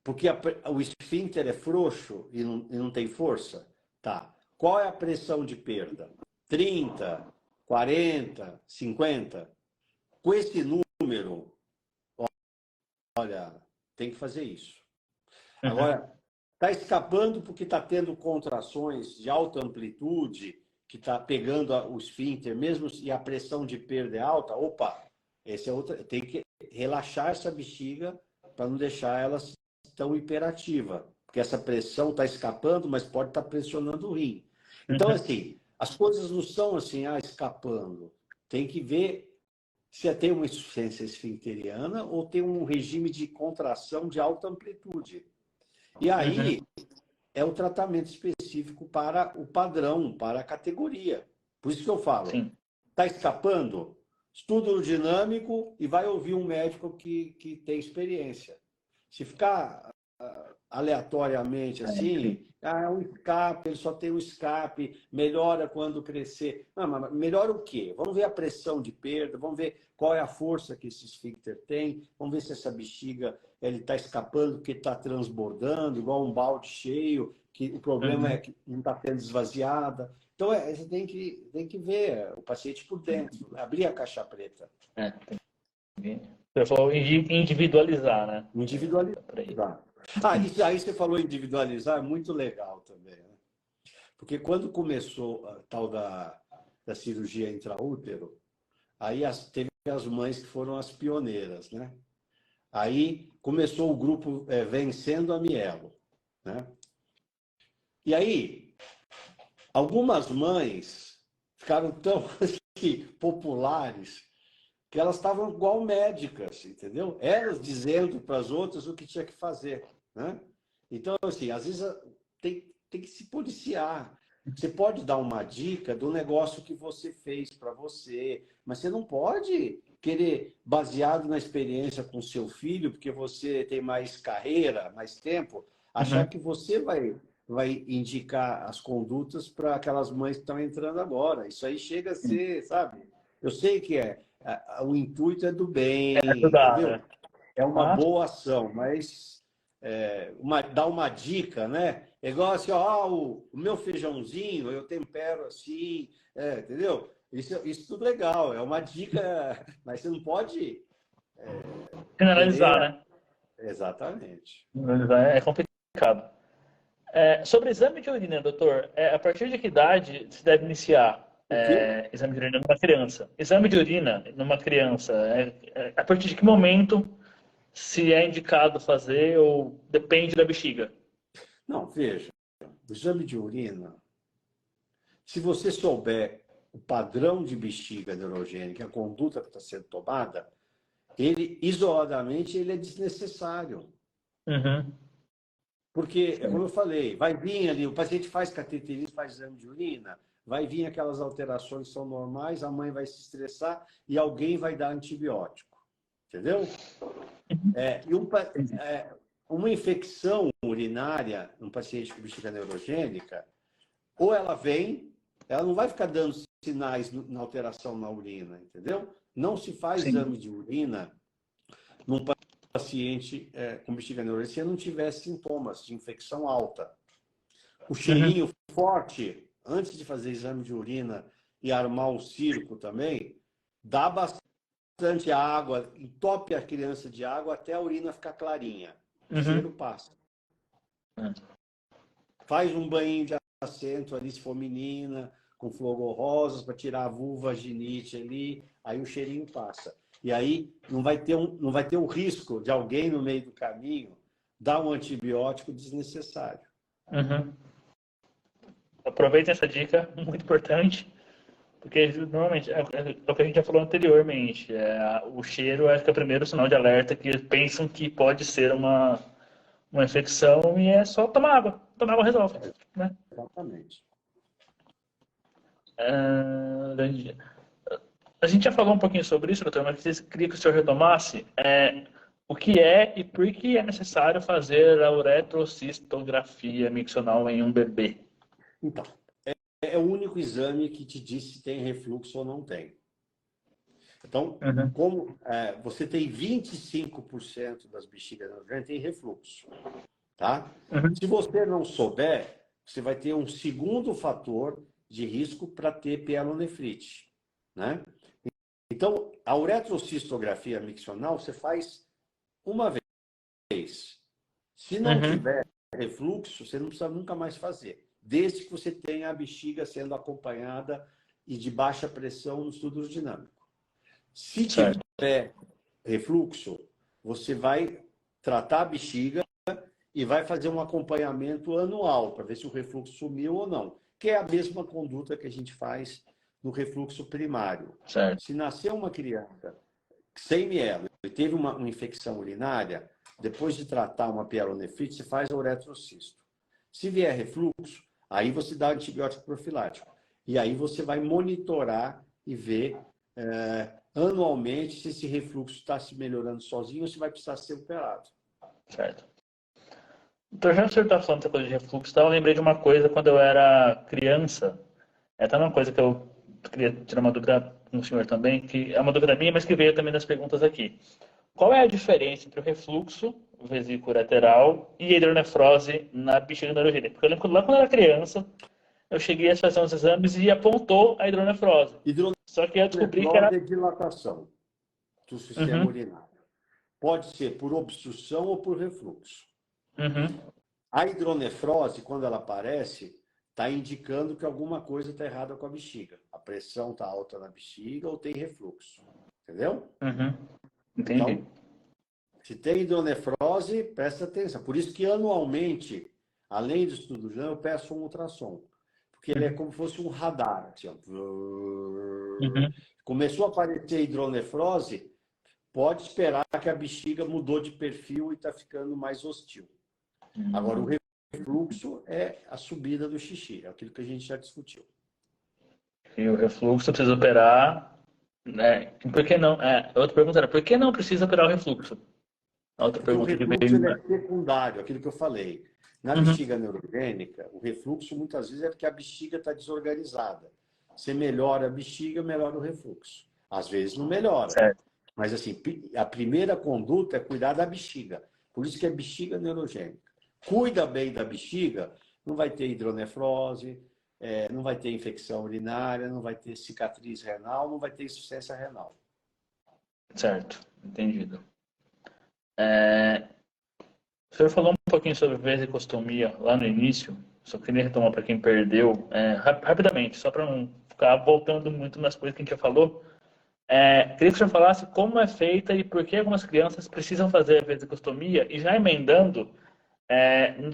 Porque o esfíncter é frouxo e não tem força? Tá. Qual é a pressão de perda? 30, 40, 50? Com esse número, olha, tem que fazer isso. Uhum. Agora, está escapando porque está tendo contrações de alta amplitude, que está pegando o esfíncter, mesmo e a pressão de perda é alta, opa, esse é outra, tem que relaxar essa bexiga para não deixar ela tão hiperativa, porque essa pressão está escapando, mas pode estar pressionando o rim. Então, Uhum. assim, as coisas não são assim, escapando. Tem que ver se tem uma insuficiência esfincteriana ou tem um regime de contração de alta amplitude. E aí Uhum. é o tratamento específico para o padrão, para a categoria. Por isso que eu falo, Sim. está escapando? Estuda o dinâmico e vai ouvir um médico que tem experiência. Se ficar aleatoriamente Sim. assim, é um escape, ele só tem um escape, melhora quando crescer. Não, mas melhora o quê? Vamos ver a pressão de perda, vamos ver qual é a força que esse esfíncter tem, vamos ver se essa bexiga ele está escapando porque está transbordando, igual um balde cheio, que o problema é Uhum. que não está tendo esvaziada. Então, você tem que ver o paciente por dentro, abrir a caixa preta, Tem que- Você falou individualizar, né? individualizar. Tá por aí. Isso aí você falou individualizar, é muito legal também, né? Porque quando começou a tal da cirurgia intraútero, aí teve as mães que foram as pioneiras, né? Aí começou o grupo Vencendo a Mielo, né? E aí, algumas mães ficaram tão assim, populares que elas estavam igual médicas, entendeu? Elas dizendo para as outras o que tinha que fazer, né? Então, assim, às vezes tem que se policiar. Você pode dar uma dica do negócio que você fez para você, mas você não pode querer, baseado na experiência com seu filho, porque você tem mais carreira, mais tempo, achar Uhum. que você vai indicar as condutas para aquelas mães que estão entrando agora. Isso aí chega a Sim. ser, sabe? Eu sei que o intuito é do bem, Ajudar, entendeu? né? É uma Mas, boa ação, mas dar uma dica, né? É igual assim, ó, o meu feijãozinho eu tempero assim, entendeu? Isso tudo legal, é uma dica, mas você não pode generalizar, querer. né? Exatamente. Generalizar é complicado. Sobre exame de urina, doutor, a partir de que idade se deve iniciar? O quê? Exame de urina numa criança. Exame de urina numa criança. A partir de que momento se é indicado fazer ou depende da bexiga? Não, veja, o exame de urina, se você souber o padrão de bexiga neurogênica, a conduta que está sendo tomada, ele, isoladamente, ele é desnecessário. Uhum. Porque, como eu falei, vai vir ali, o paciente faz cateterismo, faz exame de urina, vai vir aquelas alterações que são normais, a mãe vai se estressar e alguém vai dar antibiótico. Entendeu? Uma infecção urinária num paciente com bexiga neurogênica, ou ela vem, ela não vai ficar dando sinais na alteração na urina, entendeu? Não se faz Sim. exame de urina num paciente com bexiga neurogênica se não tiver sintomas de infecção alta. O Uhum. cheirinho forte, antes de fazer exame de urina e armar o circo também, dá bastante água, entope a criança de água até a urina ficar clarinha. O cheiro Uhum. passa. Faz um banho de assento ali, se for menina, com flor rosas, para tirar a vulvaginite ali, aí o cheirinho passa. E aí não vai ter o risco de alguém no meio do caminho dar um antibiótico desnecessário. Uhum. Aproveitem essa dica, muito importante, porque normalmente é o que a gente já falou anteriormente. O cheiro acho que é o primeiro sinal de alerta que pensam que pode ser uma infecção e é só tomar água. Tomar água resolve, né? Exatamente. Ah, a gente já falou um pouquinho sobre isso, doutor, mas eu queria que o senhor retomasse o que é e por que é necessário fazer a uretrocistografia miccional em um bebê. Então, é o único exame que te diz se tem refluxo ou não tem. Então, Uhum. como você tem 25% das bexigas neurogênicas tem refluxo, tá? Uhum. Se você não souber, você vai ter um segundo fator de risco para ter pielonefrite, né? Então, a uretrocistografia miccional você faz uma vez. Se não Uhum. tiver refluxo, você não precisa nunca mais fazer, desde que você tenha a bexiga sendo acompanhada e de baixa pressão no estudo dinâmico. Se Certo. tiver refluxo, você vai tratar a bexiga e vai fazer um acompanhamento anual para ver se o refluxo sumiu ou não, que é a mesma conduta que a gente faz no refluxo primário. Certo. Se nasceu uma criança sem mielo e teve uma infecção urinária, depois de tratar uma pielonefrite, você faz a uretrocisto. Se vier refluxo, aí você dá antibiótico profilático. E aí você vai monitorar e ver anualmente se esse refluxo está se melhorando sozinho ou se vai precisar ser operado. Certo. Então, já que o senhor está falando dessa coisa de refluxo, eu lembrei de uma coisa quando eu era criança. É até uma coisa que eu queria tirar uma dúvida no senhor também, que é uma dúvida minha, mas que veio também das perguntas aqui. Qual é a diferença entre o refluxo vesículo-lateral e a hidronefrose na bexiga neurogênica? Porque eu lembro que lá quando eu era criança, eu cheguei a fazer uns exames e apontou a hidronefrose. Só que eu descobri que era... Hidronefrose é dilatação do sistema Uhum, urinário. Pode ser por obstrução ou por refluxo. uhum, A hidronefrose, quando ela aparece, está indicando que alguma coisa está errada com a bexiga. A pressão está alta na bexiga ou tem refluxo. Entendeu? uhum. Entendi. Então, se tem hidronefrose, presta atenção. Por isso que anualmente, além do estudo, eu peço um ultrassom. Porque ele é Uhum, como se fosse um radar. Assim, ó. uhum, Começou a aparecer hidronefrose, pode esperar que a bexiga mudou de perfil e está ficando mais hostil. Agora, o uhum. refluxo é a subida do xixi, é aquilo que a gente já discutiu. E o refluxo precisa operar, né? Por que não? A outra pergunta era, por que não precisa operar o refluxo? A outra Porque o pergunta que refluxo veio... ele é secundário, aquilo que eu falei. Na Uhum, bexiga neurogênica, o refluxo muitas vezes é porque a bexiga está desorganizada. Você melhora a bexiga, melhora o refluxo. Às vezes não melhora. certo. Mas assim, a primeira conduta é cuidar da bexiga. Por isso que é bexiga neurogênica. Cuida bem da bexiga, não vai ter hidronefrose, não vai ter infecção urinária, não vai ter cicatriz renal, não vai ter insuficiência renal. Certo, entendido. O senhor falou um pouquinho sobre vesicostomia lá no início, só queria retomar para quem perdeu, rapidamente, só para não ficar voltando muito nas coisas que a gente já falou. Queria que o senhor falasse como é feita e por que algumas crianças precisam fazer a vasectomia e já emendando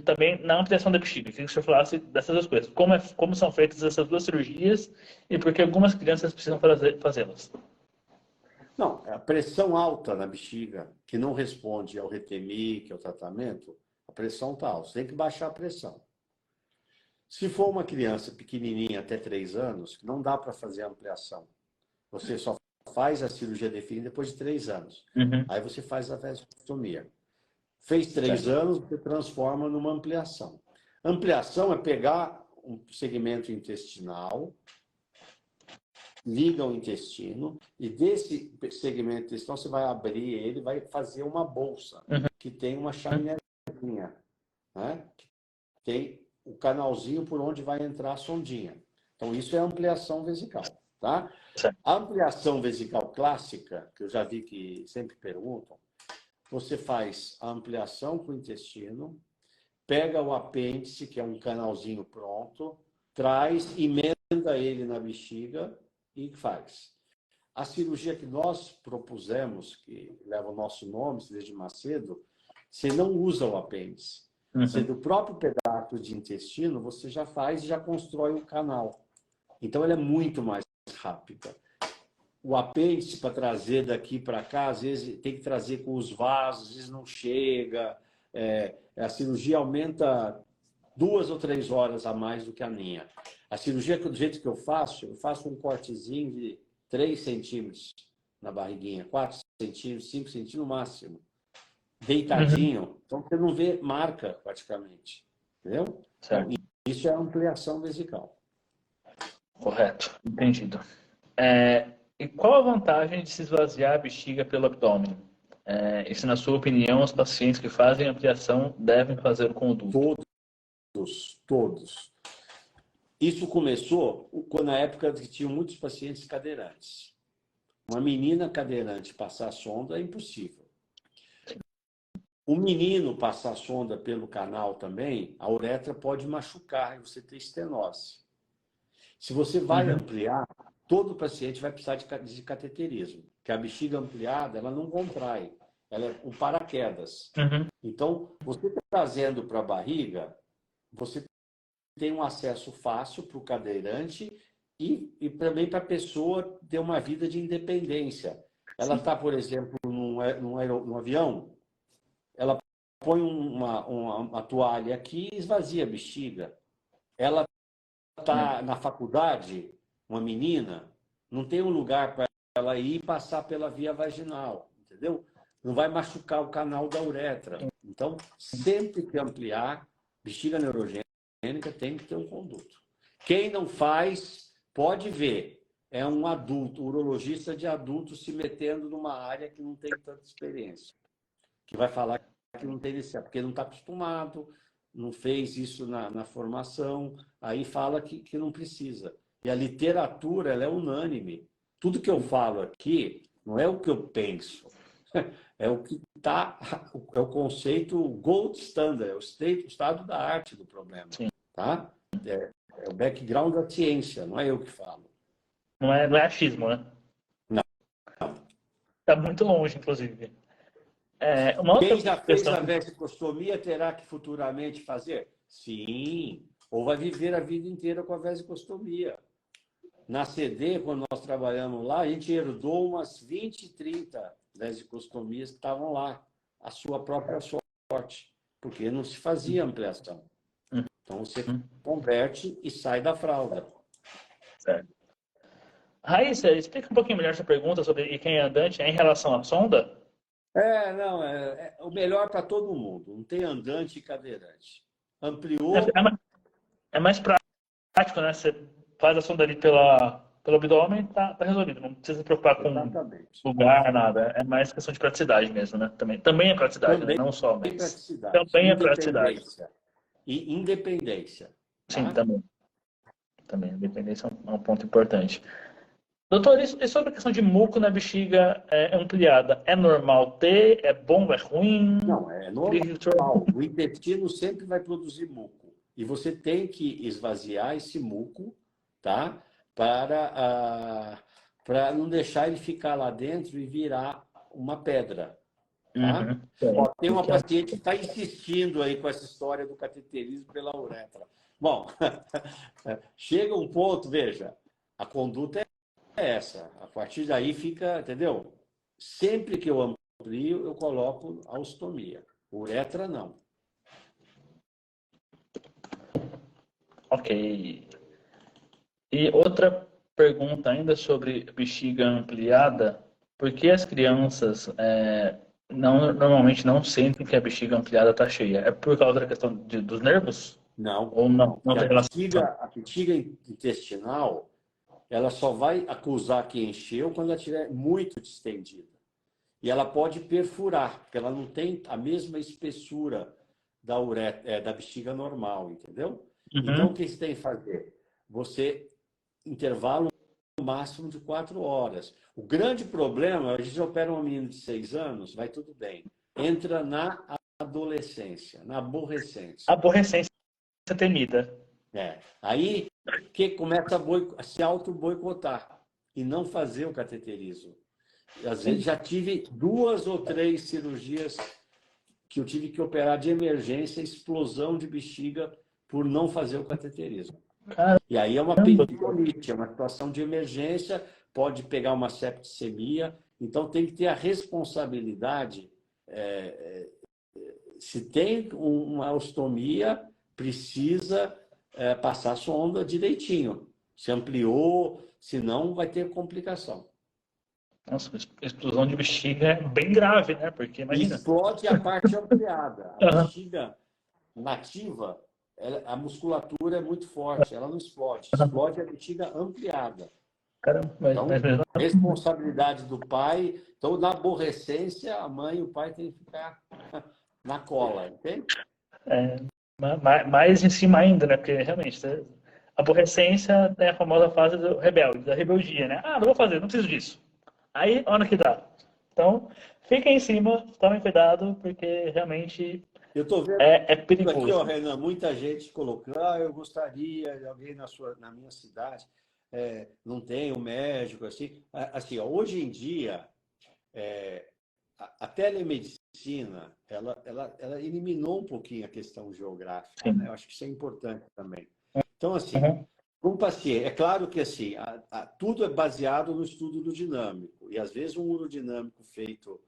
também na ampliação da bexiga. Queria que o senhor falasse dessas duas coisas. Como são feitas essas duas cirurgias e por que algumas crianças precisam fazê-las. Não, a pressão alta na bexiga, que não responde ao Retemi, que é o tratamento, a pressão está alta. Você tem que baixar a pressão. Se for uma criança pequenininha até 3 anos, não dá para fazer a ampliação. Você só faz a cirurgia definida depois de 3 anos. Uhum. Aí você faz a vasectomia. Fez 3 anos, você transforma numa ampliação. Ampliação é pegar um segmento intestinal, liga o intestino, e desse segmento intestinal você vai abrir ele, vai fazer uma bolsa, que tem uma chaminézinha, né? Que tem o canalzinho por onde vai entrar a sondinha. Então, isso é ampliação vesical, tá? A ampliação vesical clássica, que eu já vi que sempre perguntam, você faz a ampliação com o intestino, pega o apêndice, que é um canalzinho pronto, traz, emenda ele na bexiga e faz. A cirurgia que nós propusemos, que leva o nosso nome, cirurgia de Macedo, você não usa o apêndice. Você, do próprio pedaço de intestino, você já faz e já constrói o canal. Então, ela é muito mais rápida. O apêndice, para trazer daqui para cá, às vezes tem que trazer com os vasos, às vezes não chega. A cirurgia aumenta 2 ou 3 horas a mais do que a minha. A cirurgia, do jeito que eu faço um cortezinho de 3 centímetros na barriguinha, 4 centímetros, 5 centímetros no máximo. Deitadinho. Então, você não vê marca, praticamente. Entendeu? Certo. Então, isso é ampliação vesical. Correto. Entendido. E qual a vantagem de se esvaziar a bexiga pelo abdômen? E se, na sua opinião, os pacientes que fazem ampliação devem fazer com o duto? Todos. Isso começou na época que tinham muitos pacientes cadeirantes. Uma menina cadeirante passar sonda é impossível. O menino passar sonda pelo canal também, a uretra pode machucar e você ter estenose. Se você vai ampliar, todo paciente vai precisar de cateterismo, porque a bexiga ampliada ela não contrai, ela é um paraquedas. Então, você trazendo para a barriga, você tem um acesso fácil para o cadeirante e também para a pessoa ter uma vida de independência. Ela está, por exemplo, num avião, ela põe uma toalha aqui e esvazia a bexiga. Ela está na faculdade, uma menina, não tem um lugar para ela ir e passar pela via vaginal, entendeu? Não vai machucar o canal da uretra. Então, sempre que ampliar, bexiga neurogênica tem que ter um conduto. Quem não faz, pode ver. É um adulto, urologista de adulto se metendo numa área que não tem tanta experiência. Que vai falar que não tem necessidade, porque não está acostumado, não fez isso na formação, aí fala que não precisa. E a literatura ela é unânime. Tudo que eu falo aqui não é o que eu penso, é o que é o conceito gold standard, é o estado da arte do problema. Tá? É o background da ciência, não é eu que falo. Não é achismo, né? Não. Está muito longe, inclusive. Quem já fez a vesicostomia terá que futuramente fazer? Sim, ou vai viver a vida inteira com a vesicostomia. Na CD, quando nós trabalhamos lá, a gente herdou umas 20, 30 vesicostomias que estavam lá, a sua própria sorte, porque não se fazia ampliação. Então você converte e sai da fralda. Certo. Raíssa, explica um pouquinho melhor essa pergunta sobre quem é andante em relação à sonda. O melhor para todo mundo. Não tem andante e cadeirante. Ampliou. É mais prático, né? Você faz a sonda ali pelo abdômen, tá resolvido. Não precisa se preocupar com lugar, nada. É mais questão de praticidade mesmo, né? Também é praticidade, né? Não só, mas também é praticidade. E independência. Tá? Sim, também. Também, a independência é um ponto importante. Doutor, e sobre a questão de muco na bexiga ampliada, é normal ter? É bom, é ruim? Não, é normal. O intestino sempre vai produzir muco. E você tem que esvaziar esse muco, tá? para não deixar ele ficar lá dentro e virar uma pedra. Tá? Uhum. Ó, tem uma paciente que está insistindo aí com essa história do cateterismo pela uretra. Bom, chega um ponto, veja, a conduta é essa. A partir daí fica, entendeu? Sempre que eu amplio, eu coloco a ostomia. Uretra, não. Ok. E outra pergunta ainda sobre bexiga ampliada. Por que as crianças normalmente não sentem que a bexiga ampliada está cheia? É por causa da questão dos nervos? Não, Ou não? não. Não Porque tem relação? a bexiga intestinal, ela só vai acusar que encheu quando ela estiver muito distendida. E ela pode perfurar, porque ela não tem a mesma espessura da bexiga normal, entendeu? Então, o Uhum. que você tem que fazer? Você intervalo no máximo de 4 horas. O grande problema, a gente opera um menino de 6 anos, vai tudo bem. Entra na adolescência, na aborrecência. Aborrecência temida. Aí que começa a se auto-boicotar e não fazer o cateterismo. Às vezes já tive 2 ou 3 cirurgias que eu tive que operar de emergência, explosão de bexiga por não fazer o cateterismo. E aí é uma Caramba. peritonite, é uma situação de emergência, pode pegar uma septicemia, então tem que ter a responsabilidade. Se tem uma ostomia, precisa passar a sonda direitinho. Se ampliou, senão vai ter complicação. Nossa, explosão de bexiga é bem grave, né? Porque E imagina. explode a parte ampliada. A Aham. bexiga nativa, a musculatura é muito forte, ela não explode. Explode a bexiga ampliada. Caramba, Então, mesmo assim, responsabilidade do pai. Então, na aborrecência, a mãe e o pai têm que ficar na cola, entende? mais em cima ainda, né? Porque realmente, a aborrecência é a famosa fase do rebelde, da rebeldia, né? Ah, não vou fazer, não preciso disso. Aí, olha que dá. Então, fiquem em cima, tomem cuidado, porque realmente Eu estou vendo é aqui, ó, perigoso. Renan, muita gente colocando, eu gostaria de alguém na minha cidade, não tem um médico, assim. Assim, ó, hoje em dia, a telemedicina, ela eliminou um pouquinho a questão geográfica, né? Sim. Eu acho que isso é importante também. Então, assim, Uhum. um paciente, é claro que assim, tudo é baseado no estudo do dinâmico, e às vezes um urodinâmico feito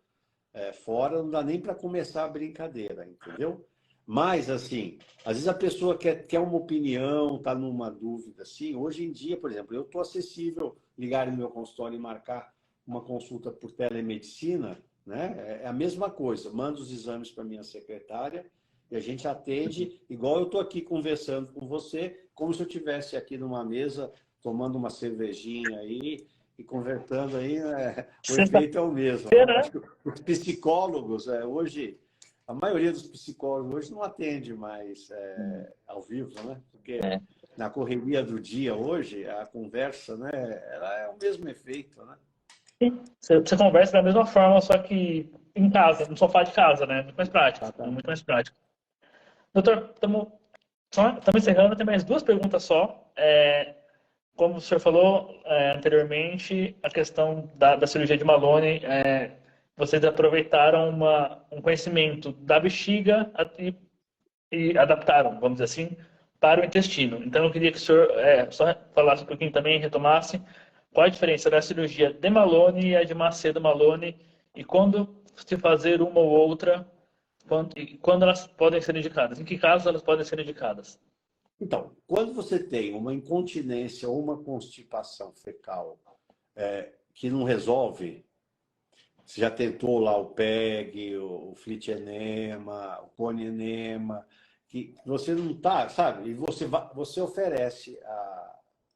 fora não dá nem para começar a brincadeira, entendeu? Mas, assim, às vezes a pessoa quer uma opinião, está numa dúvida, assim. Hoje em dia, por exemplo, eu estou acessível, ligar no meu consultório e marcar uma consulta por telemedicina, né? É a mesma coisa, mando os exames para minha secretária e a gente atende, igual eu estou aqui conversando com você, como se eu estivesse aqui numa mesa, tomando uma cervejinha aí e conversando aí, o efeito é o mesmo, né? Sexta-feira, Acho que os psicólogos, hoje, a maioria dos psicólogos hoje não atende mais ao vivo, né? Porque né? na correria do dia hoje, a conversa, né, ela é o mesmo efeito, né? Você conversa da mesma forma, só que em casa, no sofá de casa, né? Muito mais prático. Muito Exatamente. mais prático. Doutor, estamos encerrando, tem mais duas perguntas só. Como o senhor falou anteriormente, a questão da cirurgia de Malone, vocês aproveitaram um conhecimento da bexiga e adaptaram, vamos dizer assim, para o intestino. Então, eu queria que o senhor só falasse um pouquinho também, retomasse, qual a diferença da cirurgia de Malone e a de Macedo Malone, e quando se fazer uma ou outra, quando elas podem ser indicadas, em que casos elas podem ser indicadas. Então, quando você tem uma incontinência ou uma constipação fecal que não resolve, você já tentou lá o PEG, o Flit enema, o Cone enema, que você não está, sabe? E você oferece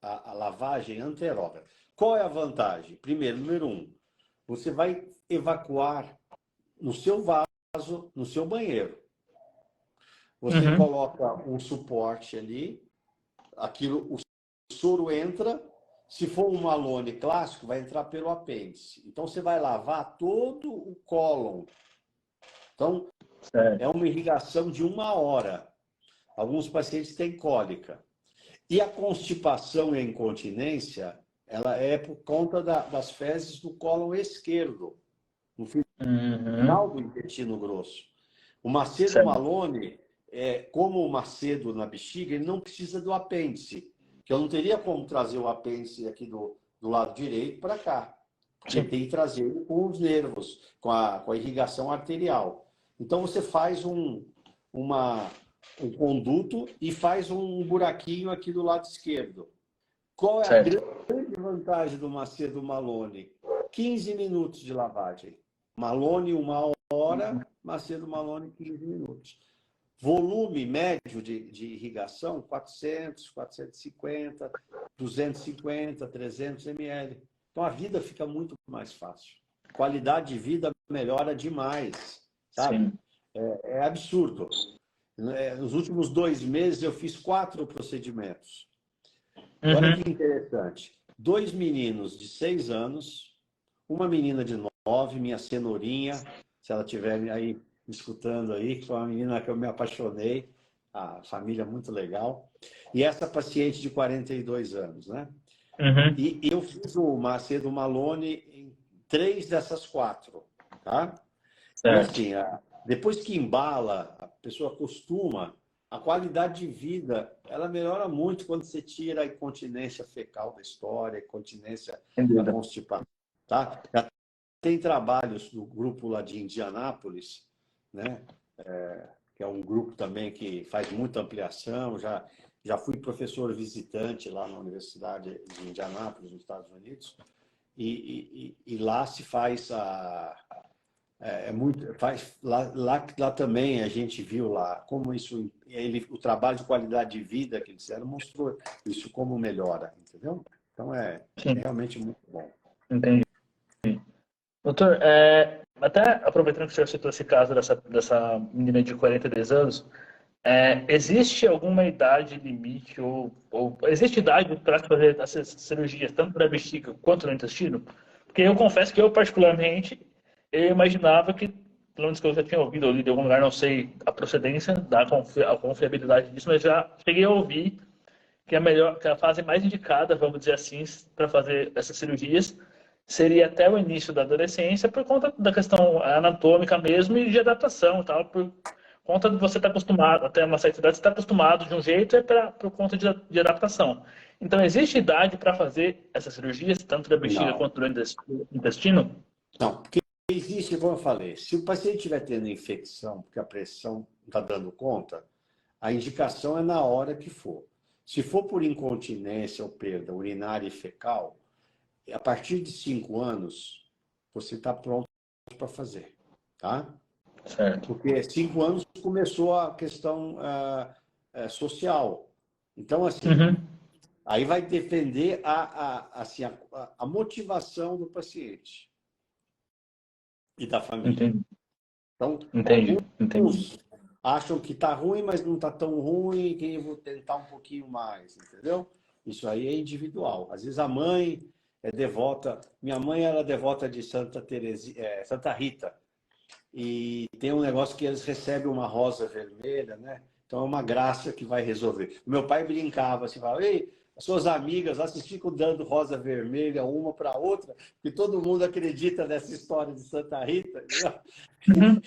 a lavagem anterógrada. Qual é a vantagem? Primeiro, número um, você vai evacuar no seu vaso, no seu banheiro. Você Uhum. coloca um suporte ali, o soro entra. Se for um Malone clássico, vai entrar pelo apêndice. Então, você vai lavar todo o cólon. Então, é Certo. uma irrigação de 1 hora. Alguns pacientes têm cólica. E a constipação e a incontinência, ela é por conta das fezes do cólon esquerdo, no Uhum. final do intestino grosso. O Macedo Certo. Malone, como o Macedo na bexiga, ele não precisa do apêndice, que eu não teria como trazer o apêndice aqui do lado direito para cá, porque Sim. tem que trazer ele com os nervos, com a irrigação arterial. Então você faz um conduto e faz um buraquinho aqui do lado esquerdo. Qual é a Certo. grande vantagem do Macedo Malone? 15 minutos de lavagem. Malone, 1 hora, Macedo Malone, 15 minutos. Volume médio de irrigação, 400, 450, 250, 300 ml. Então a vida fica muito mais fácil. Qualidade de vida melhora demais, sabe? Sim. É absurdo. Nos últimos 2 meses eu fiz 4 procedimentos. E olha que Uhum. interessante. 2 meninos de 6 anos, uma menina de 9, minha cenourinha, se ela estiver aí me escutando aí, foi uma menina que eu me apaixonei, a família muito legal. E essa paciente de 42 anos, né? Uhum. E eu fiz o Macedo Malone em 3 dessas 4, tá? E Certo. assim, depois que embala, a pessoa acostuma, a qualidade de vida, ela melhora muito quando você tira a incontinência fecal da história, a incontinência Sem da dúvida. constipação, tá? Já tem trabalhos do grupo lá de Indianápolis, né? Que é um grupo também que faz muita ampliação, já fui professor visitante lá na Universidade de Indianápolis, nos Estados Unidos, e lá se faz muito, faz, lá também a gente viu lá como isso, o trabalho de qualidade de vida que eles fizeram mostrou isso como melhora, entendeu? Então é Sim, realmente muito bom. entendi. Doutor, até aproveitando que o senhor citou esse caso dessa menina de 42 anos, existe alguma idade limite ou existe idade para se fazer essas cirurgias, tanto para a bexiga quanto no intestino? Porque eu confesso que eu, particularmente, eu imaginava que, pelo menos que eu já tinha ouvido ou lido em algum lugar, não sei a procedência, a confiabilidade disso, mas já cheguei a ouvir que a melhor, que a fase mais indicada, vamos dizer assim, para fazer essas cirurgias seria até o início da adolescência, por conta da questão anatômica mesmo e de adaptação, e tal, por conta de você estar acostumado, até uma certa idade, você está acostumado de um jeito, por conta de adaptação. Então, existe idade para fazer essas cirurgias, tanto da bexiga Não, quanto do intestino? não, porque existe, como eu falei, se o paciente estiver tendo infecção, porque a pressão não está dando conta, a indicação é na hora que for. Se for por incontinência ou perda urinária e fecal, a partir de 5 anos, você está pronto para fazer, tá? Certo. Porque 5 anos começou a questão social. Então, assim, Uhum. aí vai depender assim, a motivação do paciente e da família. Entendi, Então, entendi, entendi. alguns acham que está ruim, mas não está tão ruim, que eu vou tentar um pouquinho mais, entendeu? Isso aí é individual. Às vezes a mãe é devota. Minha mãe era devota de Santa Rita. E tem um negócio que eles recebem uma rosa vermelha, né? Então é uma graça que vai resolver. O meu pai brincava assim, falava, ei, as suas amigas lá, vocês ficam dando rosa vermelha uma para outra, porque todo mundo acredita nessa história de Santa Rita. Uhum.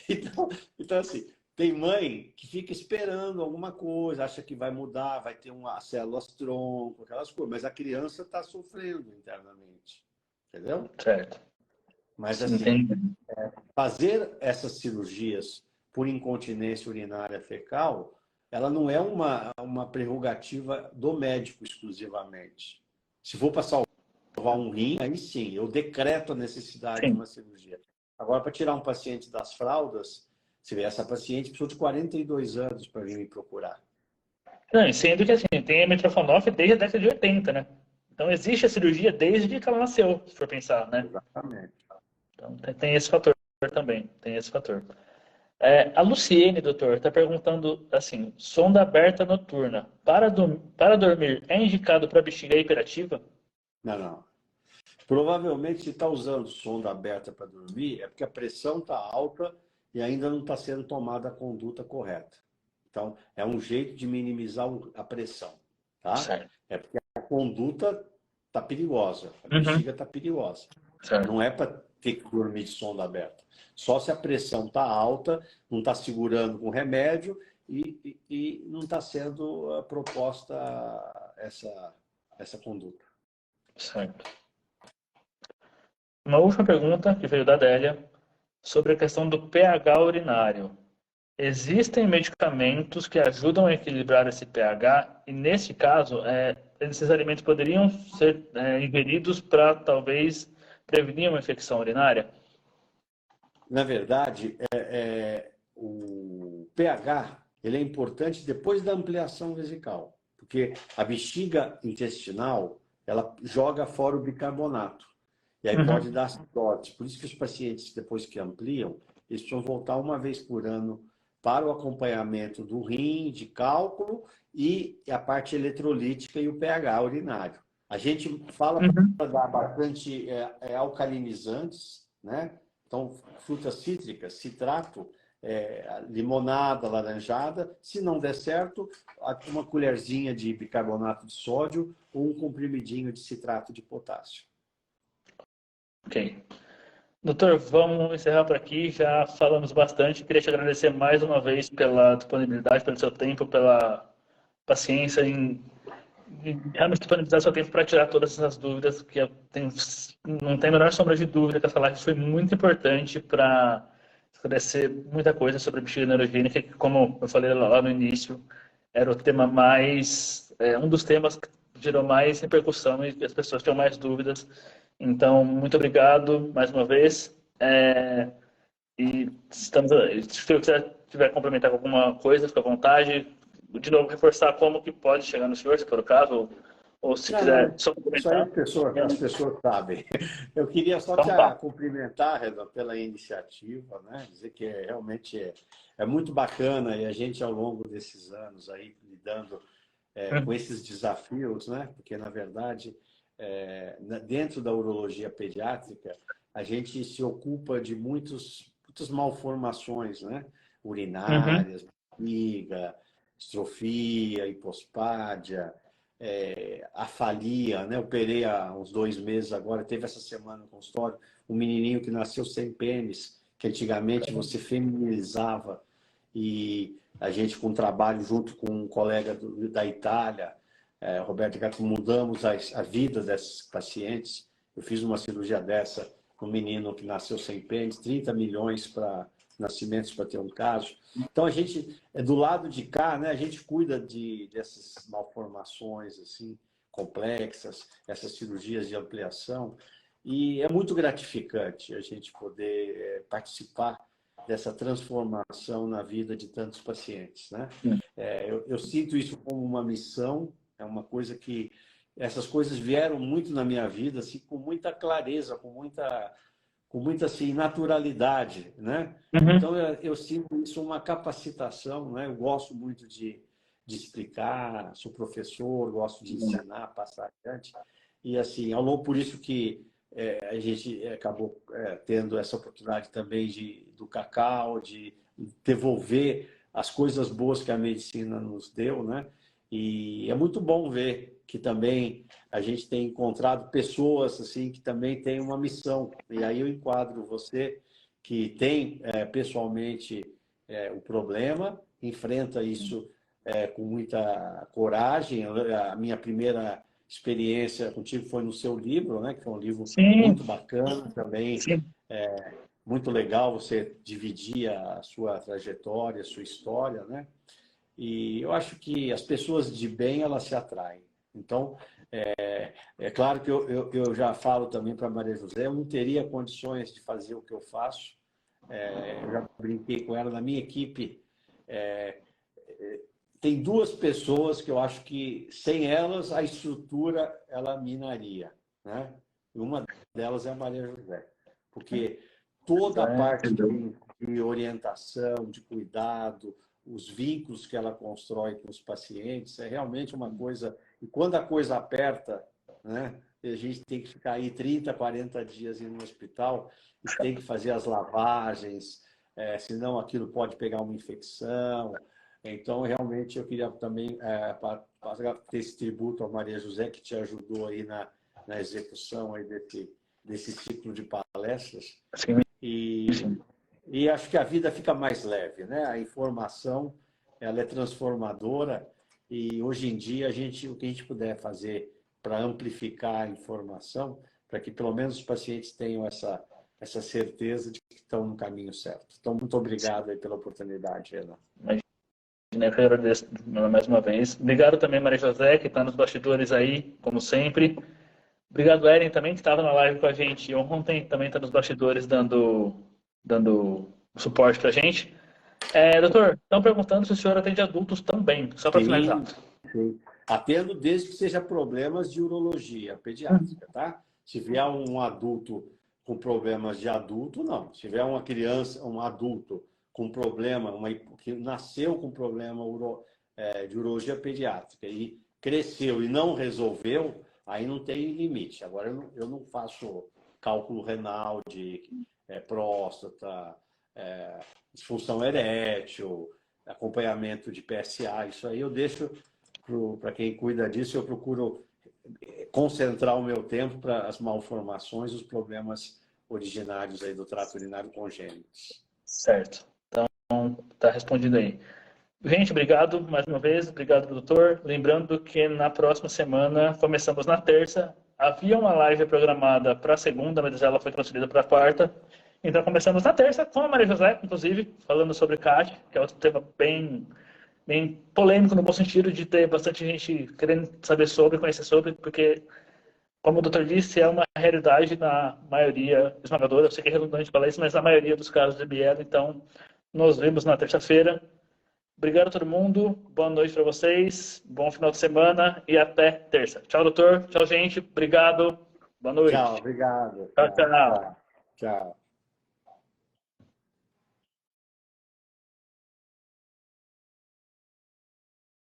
Então, assim, tem mãe que fica esperando alguma coisa, acha que vai mudar, vai ter umas células tronco, aquelas coisas, mas a criança está sofrendo internamente, entendeu? Certo. Mas assim, Entendi. fazer essas cirurgias por incontinência urinária fecal, ela não é uma prerrogativa do médico exclusivamente. Se for para salvar um rim, aí sim, eu decreto a necessidade de Sim. uma cirurgia. Agora, para tirar um paciente das fraldas, se vê essa paciente precisou de 42 anos para vir me procurar. Não, e sendo que assim, tem a Mitrofanov desde a década de 80, né? Então existe a cirurgia desde que ela nasceu, se for pensar, né? Exatamente. Então tem esse fator também, tem esse fator. A Luciene, doutor, está perguntando assim, sonda aberta noturna, para dormir, é indicado para bexiga hiperativa? Não, não. Provavelmente, se está usando sonda aberta para dormir, é porque a pressão está alta e ainda não está sendo tomada a conduta correta. Então, é um jeito de minimizar a pressão. tá? Certo. É porque a conduta está perigosa, a Uhum. bexiga está perigosa. Certo. Não é para ter que dormir de sonda aberta. Só se a pressão está alta, não está segurando com remédio e não está sendo proposta essa conduta. Certo. Uma última pergunta que veio da Adélia sobre a questão do pH urinário. Existem medicamentos que ajudam a equilibrar esse pH e, nesse caso, esses alimentos poderiam ser ingeridos para talvez prevenir uma infecção urinária? Na verdade, o pH ele é importante depois da ampliação vesical, porque a bexiga intestinal ela joga fora o bicarbonato e aí pode Uhum. dar acidose. Por isso que os pacientes, depois que ampliam, eles precisam voltar uma vez por ano para o acompanhamento do rim, de cálculo e a parte eletrolítica e o pH urinário. A gente fala Uhum. para dar bastante alcalinizantes, né? Então, frutas cítricas, citrato, limonada, laranjada. Se não der certo, uma colherzinha de bicarbonato de sódio ou um comprimidinho de citrato de potássio. Ok. Doutor, vamos encerrar por aqui. Já falamos bastante. Queria te agradecer mais uma vez pela disponibilidade, pelo seu tempo, pela paciência em realmente disponibilizar seu tempo para tirar todas essas dúvidas, que eu tenho, não tem a menor sombra de dúvida que essa live foi muito importante para esclarecer muita coisa sobre a bexiga neurogênica, que, como eu falei lá no início, era o tema mais, um dos temas que gerou mais repercussão e as pessoas tinham mais dúvidas. Então, muito obrigado mais uma vez. E estamos, se você tiver que complementar com alguma coisa, fica à vontade. De novo, reforçar como que pode chegar no senhor, se for o caso, ou se Não, quiser não, só isso aí complementar. as pessoas sabem. Eu queria só te Então tá. cumprimentar, Renan, pela iniciativa, né? Dizer que realmente é muito bacana e a gente, ao longo desses anos aí, lidando com esses desafios, né? Porque, na verdade, dentro da urologia pediátrica, a gente se ocupa de muitas malformações, né? Uhum. Urinárias, bexiga, estrofia, hipospádia, afalia, né? Eu operei há uns 2 meses agora, teve essa semana no consultório um menininho que nasceu sem pênis, que antigamente você feminilizava e a gente com um trabalho junto com um colega da Itália, Roberto Gato, mudamos a vida desses pacientes. Eu fiz uma cirurgia dessa com um menino que nasceu sem pênis, 30 milhões para nascimentos para ter um caso. Então a gente do lado de cá, né, a gente cuida dessas malformações assim complexas, essas cirurgias de ampliação e é muito gratificante a gente poder participar dessa transformação na vida de tantos pacientes, né? Eu sinto isso como uma missão, é uma coisa que essas coisas vieram muito na minha vida assim com muita clareza, com muita assim, naturalidade, né? Uhum. Então eu sinto isso uma capacitação, né? Eu gosto muito de explicar, sou professor, gosto de ensinar, passar adiante e assim, ao longo por isso que a gente acabou tendo essa oportunidade também do Cacau, de devolver as coisas boas que a medicina nos deu, né? E é muito bom ver que também a gente tem encontrado pessoas assim que também têm uma missão. E aí eu enquadro você que tem pessoalmente o problema, enfrenta isso com muita coragem. A minha primeira experiência contigo foi no seu livro, né? Que foi um livro Sim, muito bacana também, sim. muito legal você dividir a sua trajetória, a sua história, né? E eu acho que as pessoas de bem, elas se atraem. Então, é claro que eu já falo também para Maria José, eu não teria condições de fazer o que eu faço. Eu já brinquei com ela na minha equipe. Tem duas pessoas que eu acho que sem elas a estrutura ela minaria, né? E uma delas é a Maria José, porque toda a parte de orientação, de cuidado, os vínculos que ela constrói com os pacientes é realmente uma coisa. E quando a coisa aperta, né? A gente tem que ficar aí 30, 40 dias no hospital e tem que fazer as lavagens, senão aquilo pode pegar uma infecção. Então, realmente, eu queria também ter esse tributo à Maria José, que te ajudou aí na execução aí desse ciclo de palestras. Sim, E, sim. e acho que a vida fica mais leve, né? A informação, ela é transformadora e hoje em dia o que a gente puder fazer para amplificar a informação, para que pelo menos os pacientes tenham essa certeza de que estão no caminho certo. Então, muito obrigado aí pela oportunidade, Ana. Eu que agradeço mais uma vez. Obrigado também, Maria José, que está nos bastidores aí, como sempre. Obrigado, Eren, também, que estava na live com a gente ontem, também está nos bastidores dando suporte para a gente. Doutor, estão perguntando se o senhor atende adultos também, só para finalizar. Sim, sim. Atendo desde que seja problemas de urologia pediátrica, tá? Se vier um adulto com problemas de adulto, não. Se tiver uma criança, um adulto com problema, que nasceu com problema de urologia pediátrica e cresceu e não resolveu, aí não tem limite. Agora, eu não faço cálculo renal de próstata, disfunção erétil, acompanhamento de PSA, isso aí eu deixo para quem cuida disso, eu procuro concentrar o meu tempo para as malformações, os problemas originários aí do trato urinário congênitos. Certo. Então, está respondido aí. Gente, obrigado mais uma vez, obrigado, doutor. Lembrando que na próxima semana, começamos na terça, havia uma live programada para a segunda, mas ela foi transferida para a quarta. Então, começamos na terça com a Maria José, inclusive, falando sobre CAD, que é outro tema bem polêmico, no bom sentido de ter bastante gente querendo saber sobre, conhecer sobre, porque, como o doutor disse, é uma realidade na maioria esmagadora. Eu sei que é redundante falar isso, mas na maioria dos casos de bielo. Então, nos vemos na terça-feira. Obrigado a todo mundo, boa noite para vocês, bom final de semana e até terça. Tchau, doutor, tchau, gente, obrigado, boa noite. Tchau, obrigado. Tchau, tchau. Tchau.